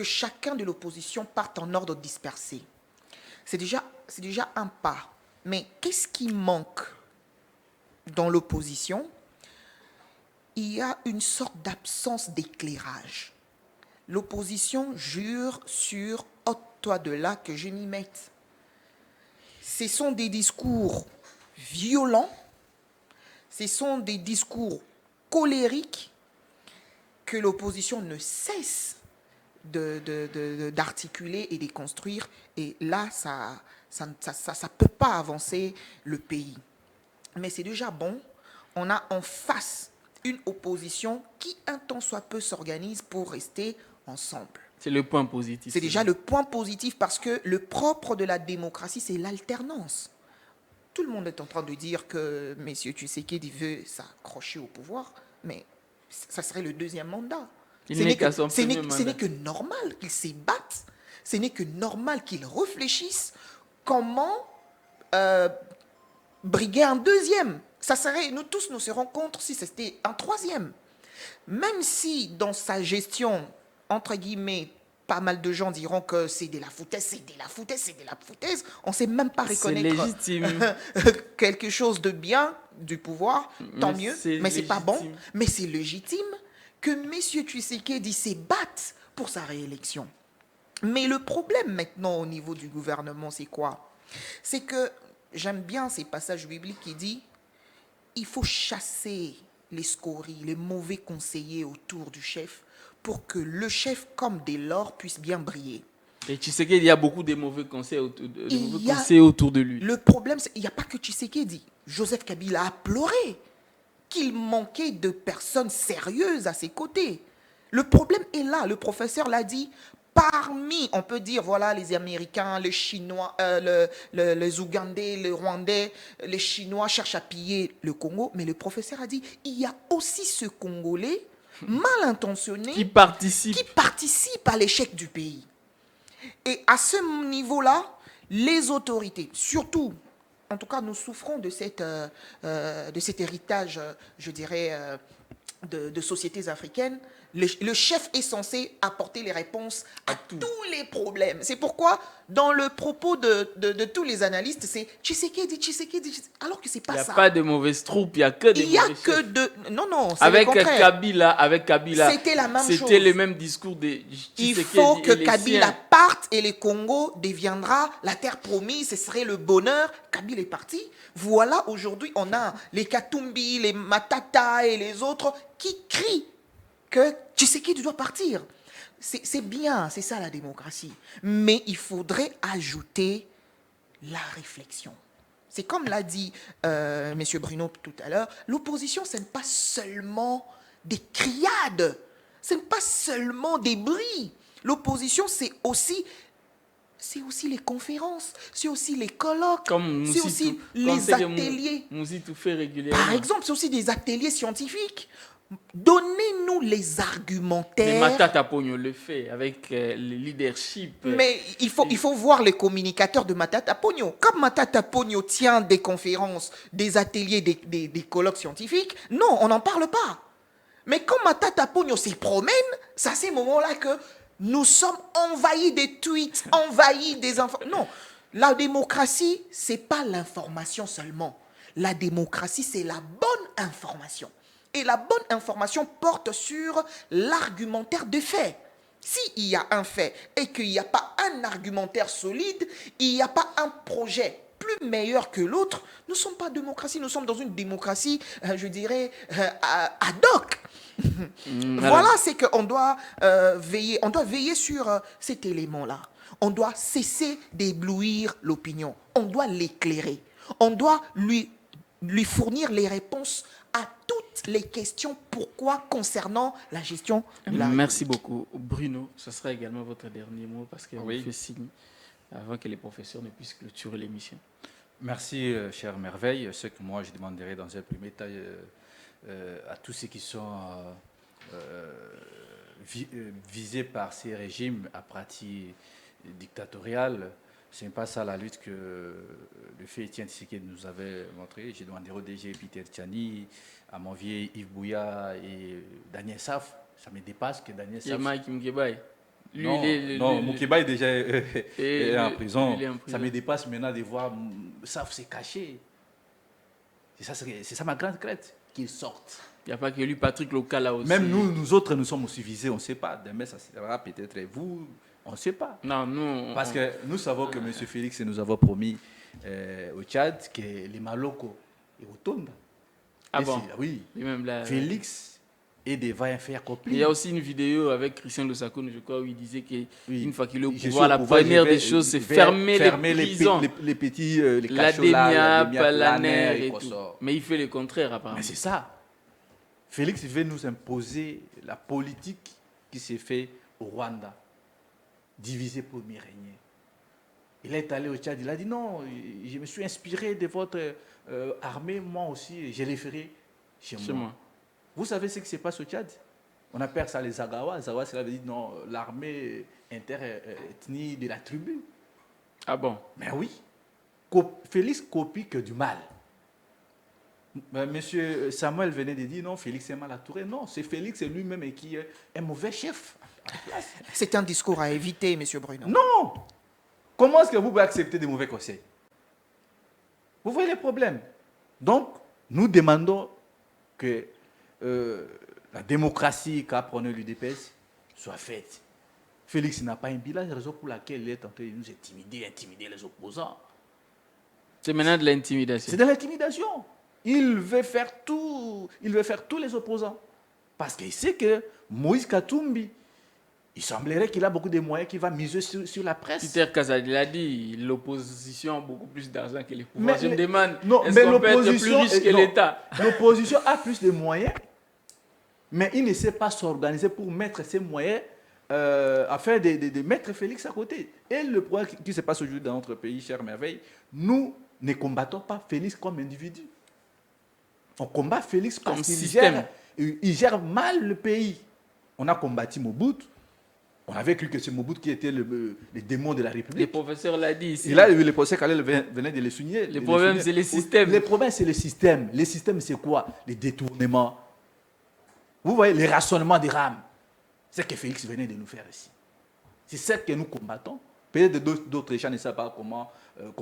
chacun de l'opposition parte en ordre dispersé. C'est déjà un pas. Mais qu'est-ce qui manque dans l'opposition? Il y a une sorte d'absence d'éclairage. L'opposition jure sur « ôte-toi de là que je m'y mette ». Ce sont des discours violents, ce sont des discours colériques que l'opposition ne cesse d'articuler et de construire. Et là, ça ne peut pas avancer le pays. Mais c'est déjà bon. On a en face une opposition qui, un temps soit peu, s'organise pour rester ensemble. C'est le point positif. C'est déjà le point positif parce que le propre de la démocratie, c'est l'alternance. Tout le monde est en train de dire que M. Tshisekedi veut s'accrocher au pouvoir, mais ça serait le deuxième mandat. Ce n'est que normal qu'il s'ébatte, ce n'est que normal qu'il réfléchisse comment briguer un deuxième. Nous tous nous serons contre si c'était un troisième. Même si dans sa gestion, entre guillemets, pas mal de gens diront que c'est de la foutaise, on ne sait même pas reconnaître quelque chose de bien du pouvoir, tant mieux, mais ce n'est pas bon. Mais c'est légitime que M. Tshisekedi s'ébatte pour sa réélection. Mais le problème maintenant au niveau du gouvernement, c'est quoi? C'est que j'aime bien ces passages bibliques qui disent il faut chasser les scories, les mauvais conseillers autour du chef pour que le chef, comme dès lors, puisse bien briller. Et Tshisekedi, il y a beaucoup de mauvais conseils autour de lui. Le problème, c'est qu'il n'y a pas que Tshisekedi. Joseph Kabila a pleuré qu'il manquait de personnes sérieuses à ses côtés. Le problème est là, le professeur l'a dit, parmi, on peut dire, voilà, les Américains, les Chinois, les Ougandais, les Rwandais, les Chinois cherchent à piller le Congo, mais le professeur a dit, il y a aussi ce Congolais mal intentionné qui participe à l'échec du pays. Et à ce niveau-là, les autorités, surtout, en tout cas, nous souffrons de cet héritage, je dirais, de sociétés africaines. Le chef est censé apporter les réponses à tous les problèmes. C'est pourquoi, dans le propos de tous les analystes, c'est Tshisekedi, alors que c'est pas ça. Il n'y a pas de mauvaises troupes, il n'y a que des mauvais chefs. Non, c'est avec le contraire. Avec Kabila, c'était la même chose. C'était le même discours de Tshisekedi. Il faut que Kabila parte et le Congo deviendra la terre promise, ce serait le bonheur. Kabila est parti. Voilà, aujourd'hui, on a les Katumbi, les Matata et les autres qui crient que Tshisekedi doit partir. C'est bien, c'est ça la démocratie. Mais il faudrait ajouter la réflexion. C'est comme l'a dit M. Bruno tout à l'heure, l'opposition, ce n'est pas seulement des criades, ce n'est pas seulement des bruits. L'opposition, c'est aussi les conférences, c'est aussi les colloques, c'est aussi les ateliers. Mouzitou fait régulièrement. Par exemple, c'est aussi des ateliers scientifiques. Donnez-nous les argumentaires. Mais Matata Pogno le fait avec le leadership. Mais il faut voir les communicateurs de Matata Pogno. Comme Matata Pogno tient des conférences, des ateliers, des colloques scientifiques, non, on n'en parle pas. Mais quand Matata Pogno s'y promène, c'est à ces moments-là que nous sommes envahis des tweets, envahis des informations. Non, la démocratie, ce n'est pas l'information seulement. La démocratie, c'est la bonne information. Et la bonne information porte sur l'argumentaire des faits. S'il y a un fait et qu'il n'y a pas un argumentaire solide, il n'y a pas un projet plus meilleur que l'autre, nous ne sommes pas démocratie, nous sommes dans une démocratie, je dirais, ad hoc. Voilà, c'est qu'on doit veiller sur cet élément-là. On doit cesser d'éblouir l'opinion. On doit l'éclairer. On doit lui fournir les réponses à toutes toutes les questions pourquoi concernant la gestion de la Merci beaucoup. Bruno, ce sera également votre dernier mot parce que vous fait signe avant que les professeurs ne puissent clôturer l'émission. Merci, chère Merveille. Ce que moi je demanderai dans un premier temps à tous ceux qui sont visés par ces régimes à pratique dictatoriale, ce n'est pas ça la lutte que le fait Étienne Tshisekedi nous avait montré. Je demanderai au DG Peter Tchani, à mon vieux Yves Bouya et Daniel Saf. Ça me dépasse que Daniel Saf. Et Mike Moukébaye. Non, Moukébaye déjà est en prison. Il est en prison. Ça me dépasse maintenant de voir Saf se cacher. C'est ça ma grande crainte, qu'il sorte. Il n'y a pas que lui, Patrick Locala aussi. Même nous autres, nous sommes aussi visés, on ne sait pas. Demain, ça sera peut-être vous, on ne sait pas. Non, nous... Parce que nous savons que M. Félix nous avons promis au Tchad que les Malocos et au Tonda. Ah bon? Oui. Lui-même là, Félix et des va faire copie. Il y a aussi une vidéo avec Christian Losakoun, je crois, où il disait qu'une fois qu'il est au Je pouvoir, la première des choses, c'est fermer les prisons. Les petits, les la cachots là, DEMIAP, la NER et tout. Kossor. Mais il fait le contraire, apparemment. Mais c'est ça. Félix veut nous imposer la politique qui s'est faite au Rwanda. Diviser pour mieux régner. Il est allé au Tchad, il a dit non, je me suis inspiré de votre armée, moi aussi, je les ferai chez moi. Vous savez ce qui se passe au Tchad? On appelle ça les Zagawa. Zagawa, cela veut dire non, l'armée interethnie de la tribu. Ah bon? Mais oui. Félix copie que du mal. Monsieur Samuel venait de dire non, Félix est mal entouré. Non, c'est Félix lui-même qui est un mauvais chef. C'est un discours à éviter, M. Bruno. Non! Comment est-ce que vous pouvez accepter des mauvais conseils? Vous voyez les problèmes. Donc, nous demandons que la démocratie qu'a prôné l'UDPS soit faite. Félix n'a pas un bilan, c'est la raison pour laquelle il est en train de nous intimider les opposants. C'est maintenant de l'intimidation. C'est de l'intimidation. Il veut faire tous les opposants. Parce qu'il sait que Moïse Katumbi, il semblerait qu'il a beaucoup de moyens, qu'il va miser sur la presse. Peter Kazadi l'a dit, l'opposition a beaucoup plus d'argent que les pouvoirs. Je me demande, est-ce qu'on peut être plus riche que l'État? L'opposition a plus de moyens, mais il ne sait pas s'organiser pour mettre ses moyens afin de mettre Félix à côté. Et le problème qui se passe aujourd'hui dans notre pays, chère Merveille, nous ne combattons pas Félix comme individu. On combat Félix parce qu'il gère mal le pays. On a combattu Mobutu. On avait cru que c'est Mobutu qui était le démon de la République. Les professeurs l'ont dit ici. Et là, le professeur Kalel venait de les souligner. Les problèmes, c'est les systèmes. Les problèmes, c'est le système. Les systèmes, c'est quoi? Les détournements. Vous voyez, les rationnements des rames. C'est ce que Félix venait de nous faire ici. C'est ce que nous combattons. Peut-être d'autres gens ne savent pas comment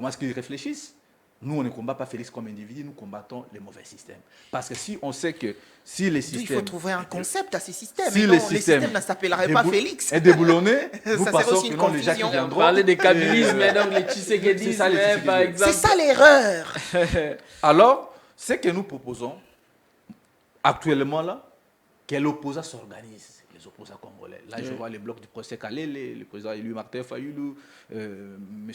est-ce qu'ils réfléchissent. Nous, on ne combat pas Félix comme individu, nous combattons les mauvais systèmes. Parce que si on sait que si les systèmes... Il faut trouver un concept à ces systèmes. Si les systèmes ne s'appelleraient pas Félix. Et déboulonné, nous ça pensons aussi que une non, les gens qui confusion. viendront... Parler des kabylismes, donc les Tshisekediismes, par exemple. C'est ça l'erreur. Alors, ce que nous proposons actuellement là, que l'opposant s'organise. Les opposants congolais. Là, je vois les blocs du procès Kalele, le président élu Martin Fayoulou, M.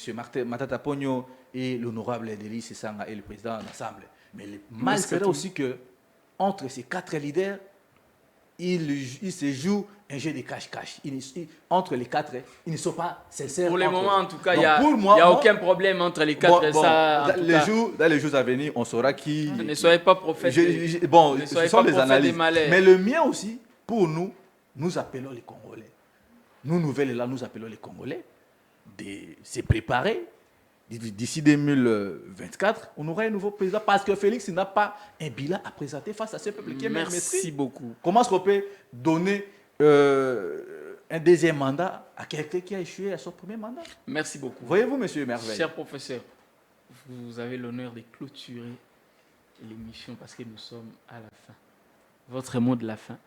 Matata Pogno et l'honorable Delis Sanga et le président d'Assemblée. Mais le mal serait aussi que entre ces quatre leaders, il se joue un jeu de cache-cache. Entre les quatre, ils ne sont pas sincères. Pour le moment, en tout cas, il n'y a aucun problème entre les quatre. Dans les jours à venir, on saura qui... Ne soyez pas prophète. Ce sont les analyses. Mais le mien aussi, pour nous, nous appelons les Congolais. Nous, nouvelles là, nous appelons les Congolais de se préparer. D'ici 2024, on aura un nouveau président parce que Félix n'a pas un bilan à présenter face à ce peuple qui est mal maîtrisé. Merci beaucoup. Comment est-ce qu'on peut donner un deuxième mandat à quelqu'un qui a échoué à son premier mandat? Merci beaucoup. Voyez-vous, monsieur Merveille? Cher professeur, vous avez l'honneur de clôturer l'émission parce que nous sommes à la fin. Votre mot de la fin.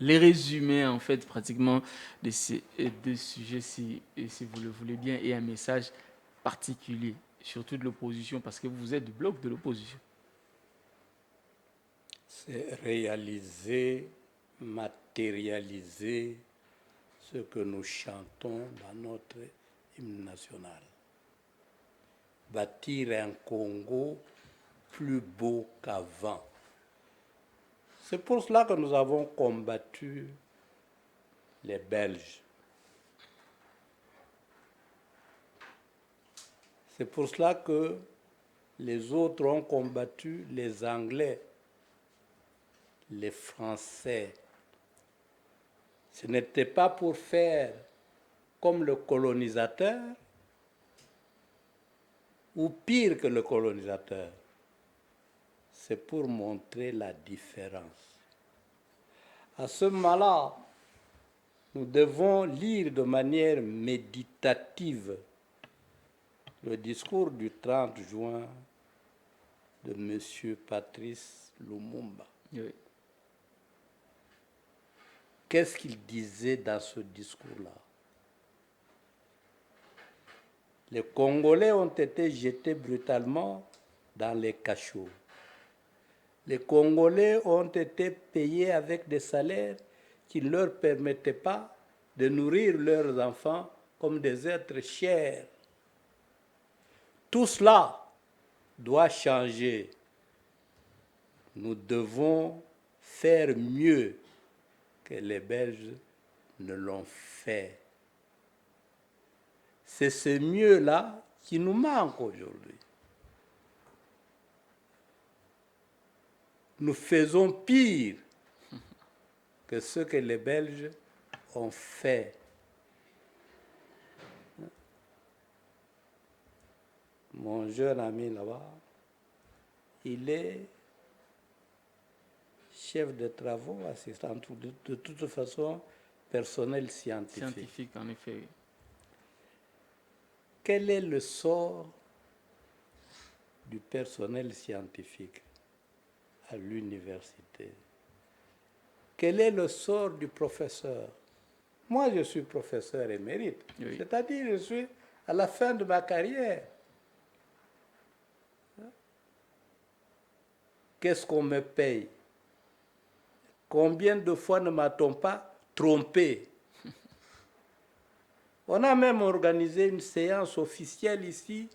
Les résumés, en fait, pratiquement de ces deux sujets, si vous le voulez bien, et un message particulier, surtout de l'opposition, parce que vous êtes du bloc de l'opposition. C'est réaliser, matérialiser ce que nous chantons dans notre hymne national. Bâtir un Congo plus beau qu'avant. C'est pour cela que nous avons combattu les Belges. C'est pour cela que les autres ont combattu les Anglais, les Français. Ce n'était pas pour faire comme le colonisateur ou pire que le colonisateur. C'est pour montrer la différence. À ce moment-là, nous devons lire de manière méditative le discours du 30 juin de M. Patrice Lumumba. Oui. Qu'est-ce qu'il disait dans ce discours-là? Les Congolais ont été jetés brutalement dans les cachots. Les Congolais ont été payés avec des salaires qui ne leur permettaient pas de nourrir leurs enfants comme des êtres chers. Tout cela doit changer. Nous devons faire mieux que les Belges ne l'ont fait. C'est ce mieux-là qui nous manque aujourd'hui. Nous faisons pire que ce que les Belges ont fait. Mon jeune ami là-bas, il est chef de travaux, assistant de toute façon, personnel scientifique. Scientifique, en effet. Oui. Quel est le sort du personnel scientifique à l'université? Quel est le sort du professeur? Moi, je suis professeur émérite, oui. C'est-à-dire je suis à la fin de ma carrière. Qu'est-ce qu'on me paye? Combien de fois ne m'a-t-on pas trompé? On a même organisé une séance officielle ici.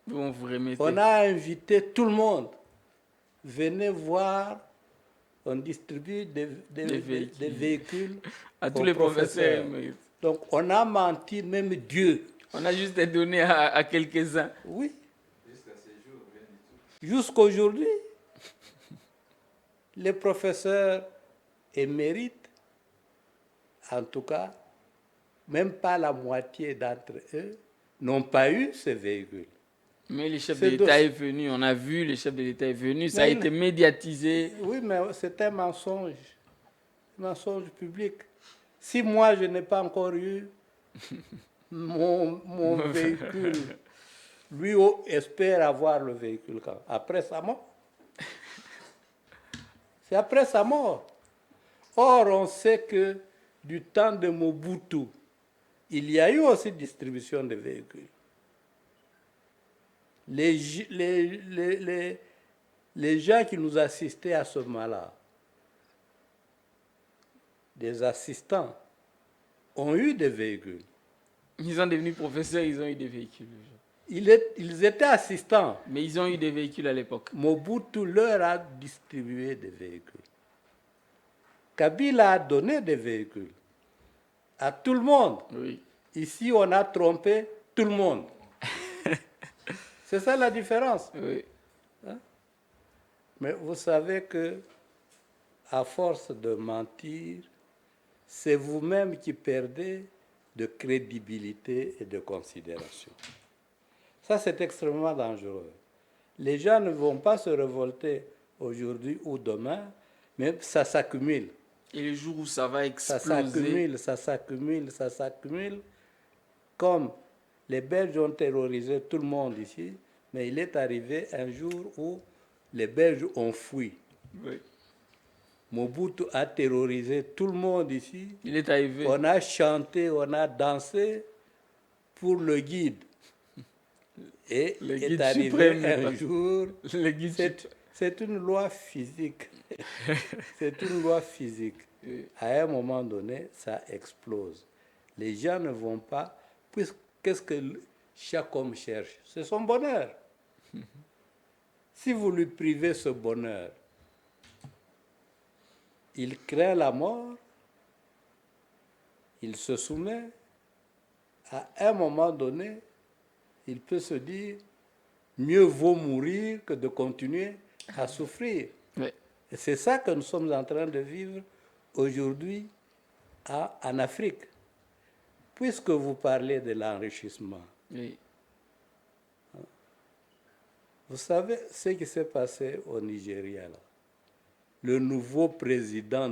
Bon, vous remettez. On a invité tout le monde. Venez voir, on distribue des véhicules à tous les professeurs. Donc on a menti même Dieu. On a juste donné à quelques-uns. Oui. Jusqu'aujourd'hui, les professeurs émérites, en tout cas, même pas la moitié d'entre eux, n'ont pas eu ces véhicules. Mais le chef de l'État est venu, on a vu, le chef de l'État est venu, ça a été médiatisé. Oui, mais c'est un mensonge public. Si moi, je n'ai pas encore eu mon véhicule, lui espère avoir le véhicule quand? Après sa mort. C'est après sa mort. Or, on sait que du temps de Mobutu, il y a eu aussi distribution de véhicules. Les gens qui nous assistaient à ce moment-là, des assistants, ont eu des véhicules. Ils sont devenus professeurs, ils ont eu des véhicules. Ils étaient assistants. Mais ils ont eu des véhicules à l'époque. Mobutu leur a distribué des véhicules. Kabila a donné des véhicules à tout le monde. Oui. Ici, on a trompé tout le monde. C'est ça la différence. Oui. Hein? Mais vous savez que, à force de mentir, c'est vous-même qui perdez de crédibilité et de considération. Ça, c'est extrêmement dangereux. Les gens ne vont pas se révolter aujourd'hui ou demain, mais ça s'accumule. Et le jour où ça va exploser... Ça s'accumule. Comme les Belges ont terrorisé tout le monde ici, mais il est arrivé un jour où les Belges ont fui. Oui. Mobutu a terrorisé tout le monde ici. Il est arrivé. On a chanté, on a dansé pour le guide. Et le est guide arrivé suprême, un jour. C'est une loi physique. C'est une loi physique. À un moment donné, ça explose. Les gens ne vont pas. Qu'est-ce que chaque homme cherche? C'est son bonheur. Si vous lui privez ce bonheur, il craint la mort, il se soumet, à un moment donné, il peut se dire, mieux vaut mourir que de continuer à souffrir. Oui. Et c'est ça que nous sommes en train de vivre aujourd'hui en Afrique. Puisque vous parlez de l'enrichissement, Oui. vous savez ce qui s'est passé au Nigeria, là. Le nouveau président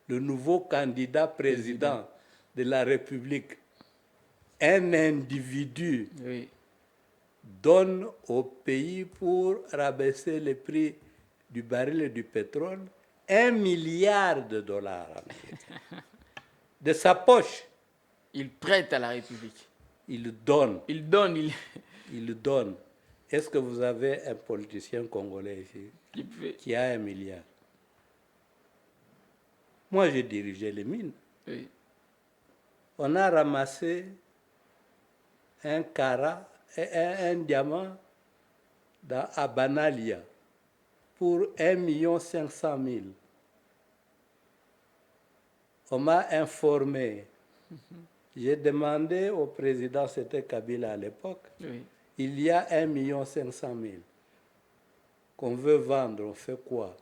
le nouveau candidat président de la République, un individu Oui. donne au pays pour rabaisser le prix du baril et du pétrole $1 milliard américains. De sa poche, Il prête à la République. il donne. Il donne, Il donne. Est-ce que vous avez un politicien congolais ici qui a $1 milliard? Moi, j'ai dirigé les mines. Oui. On a ramassé un un diamant à Banalia pour 1 500 000. On m'a informé. J'ai demandé au président, c'était Kabila à l'époque, Oui. il y a 1 500 000 qu'on veut vendre, on fait quoi?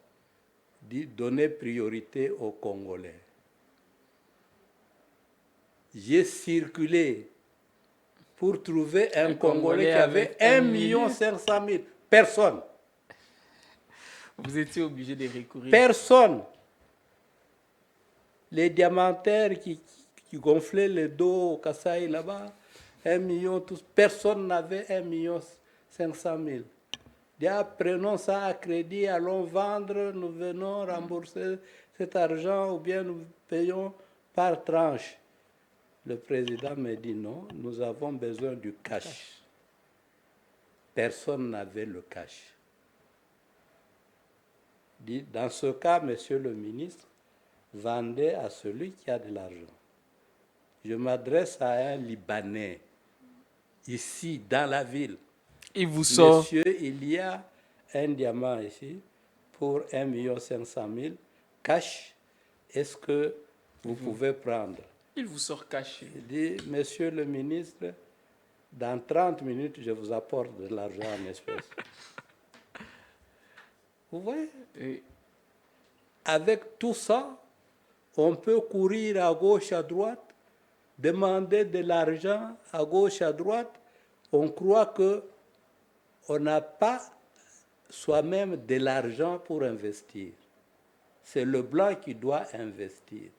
Donner priorité aux Congolais. J'ai circulé pour trouver un Congolais qui avait 1 500 000. Personne. Vous étiez obligé de recourir. Personne. Les diamantaires qui gonflaient le dos au Kasaï là-bas, 1 million, tous. Personne n'avait 1 500 000. Prenons ça à crédit, allons vendre, nous venons rembourser cet argent ou bien nous payons par tranche. Le président me dit non, nous avons besoin du cash. Personne n'avait le cash. Dit, dans ce cas, monsieur le ministre, vendez à celui qui a de l'argent. Je m'adresse à un Libanais, ici, dans la ville. Il vous sort. Monsieur, il y a un diamant ici pour 1 500 000 cash. Est-ce que vous pouvez prendre? Il vous sort caché. Il dit, monsieur le ministre, dans 30 minutes, je vous apporte de l'argent en espèces. Vous voyez? Oui. Avec tout ça, on peut courir à gauche, à droite, demander de l'argent à gauche, à droite. On croit que on n'a pas soi-même de l'argent pour investir. C'est le blanc qui doit investir.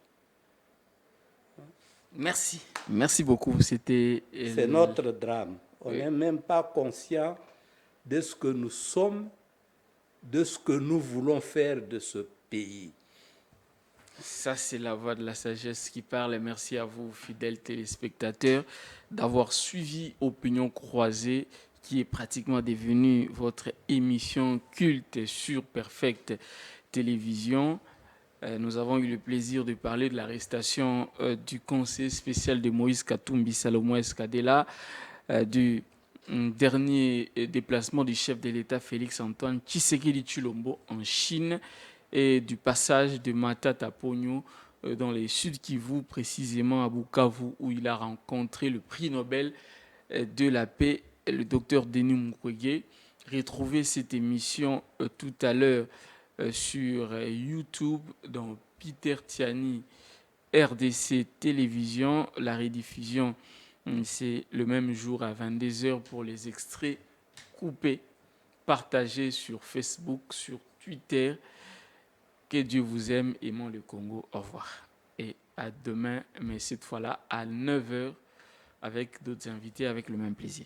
Merci. Merci beaucoup. C'est notre drame. On n'est même pas conscient de ce que nous sommes, de ce que nous voulons faire de ce pays. Ça, c'est la voix de la sagesse qui parle. Et merci à vous, fidèles téléspectateurs, d'avoir suivi Opinion Croisée, qui est pratiquement devenue votre émission culte sur Perfect Télévision. Nous avons eu le plaisir de parler de l'arrestation du conseiller spécial de Moïse Katumbi, Salomon Escadela, du dernier déplacement du chef de l'État Félix Antoine Tshisekedi Tshilombo en Chine et du passage de Matata Ponyo dans les Sud Kivu, précisément à Bukavu, où il a rencontré le prix Nobel de la paix, le docteur Denis Mukwege. Retrouvez cette émission tout à l'heure sur YouTube dans Peter Tiani RDC Télévision. La rediffusion, c'est le même jour à 22h pour les extraits coupés, partagés sur Facebook, sur Twitter. Que Dieu vous aime, aimons le Congo. Au revoir. Et à demain, mais cette fois-là à 9h avec d'autres invités avec le même plaisir.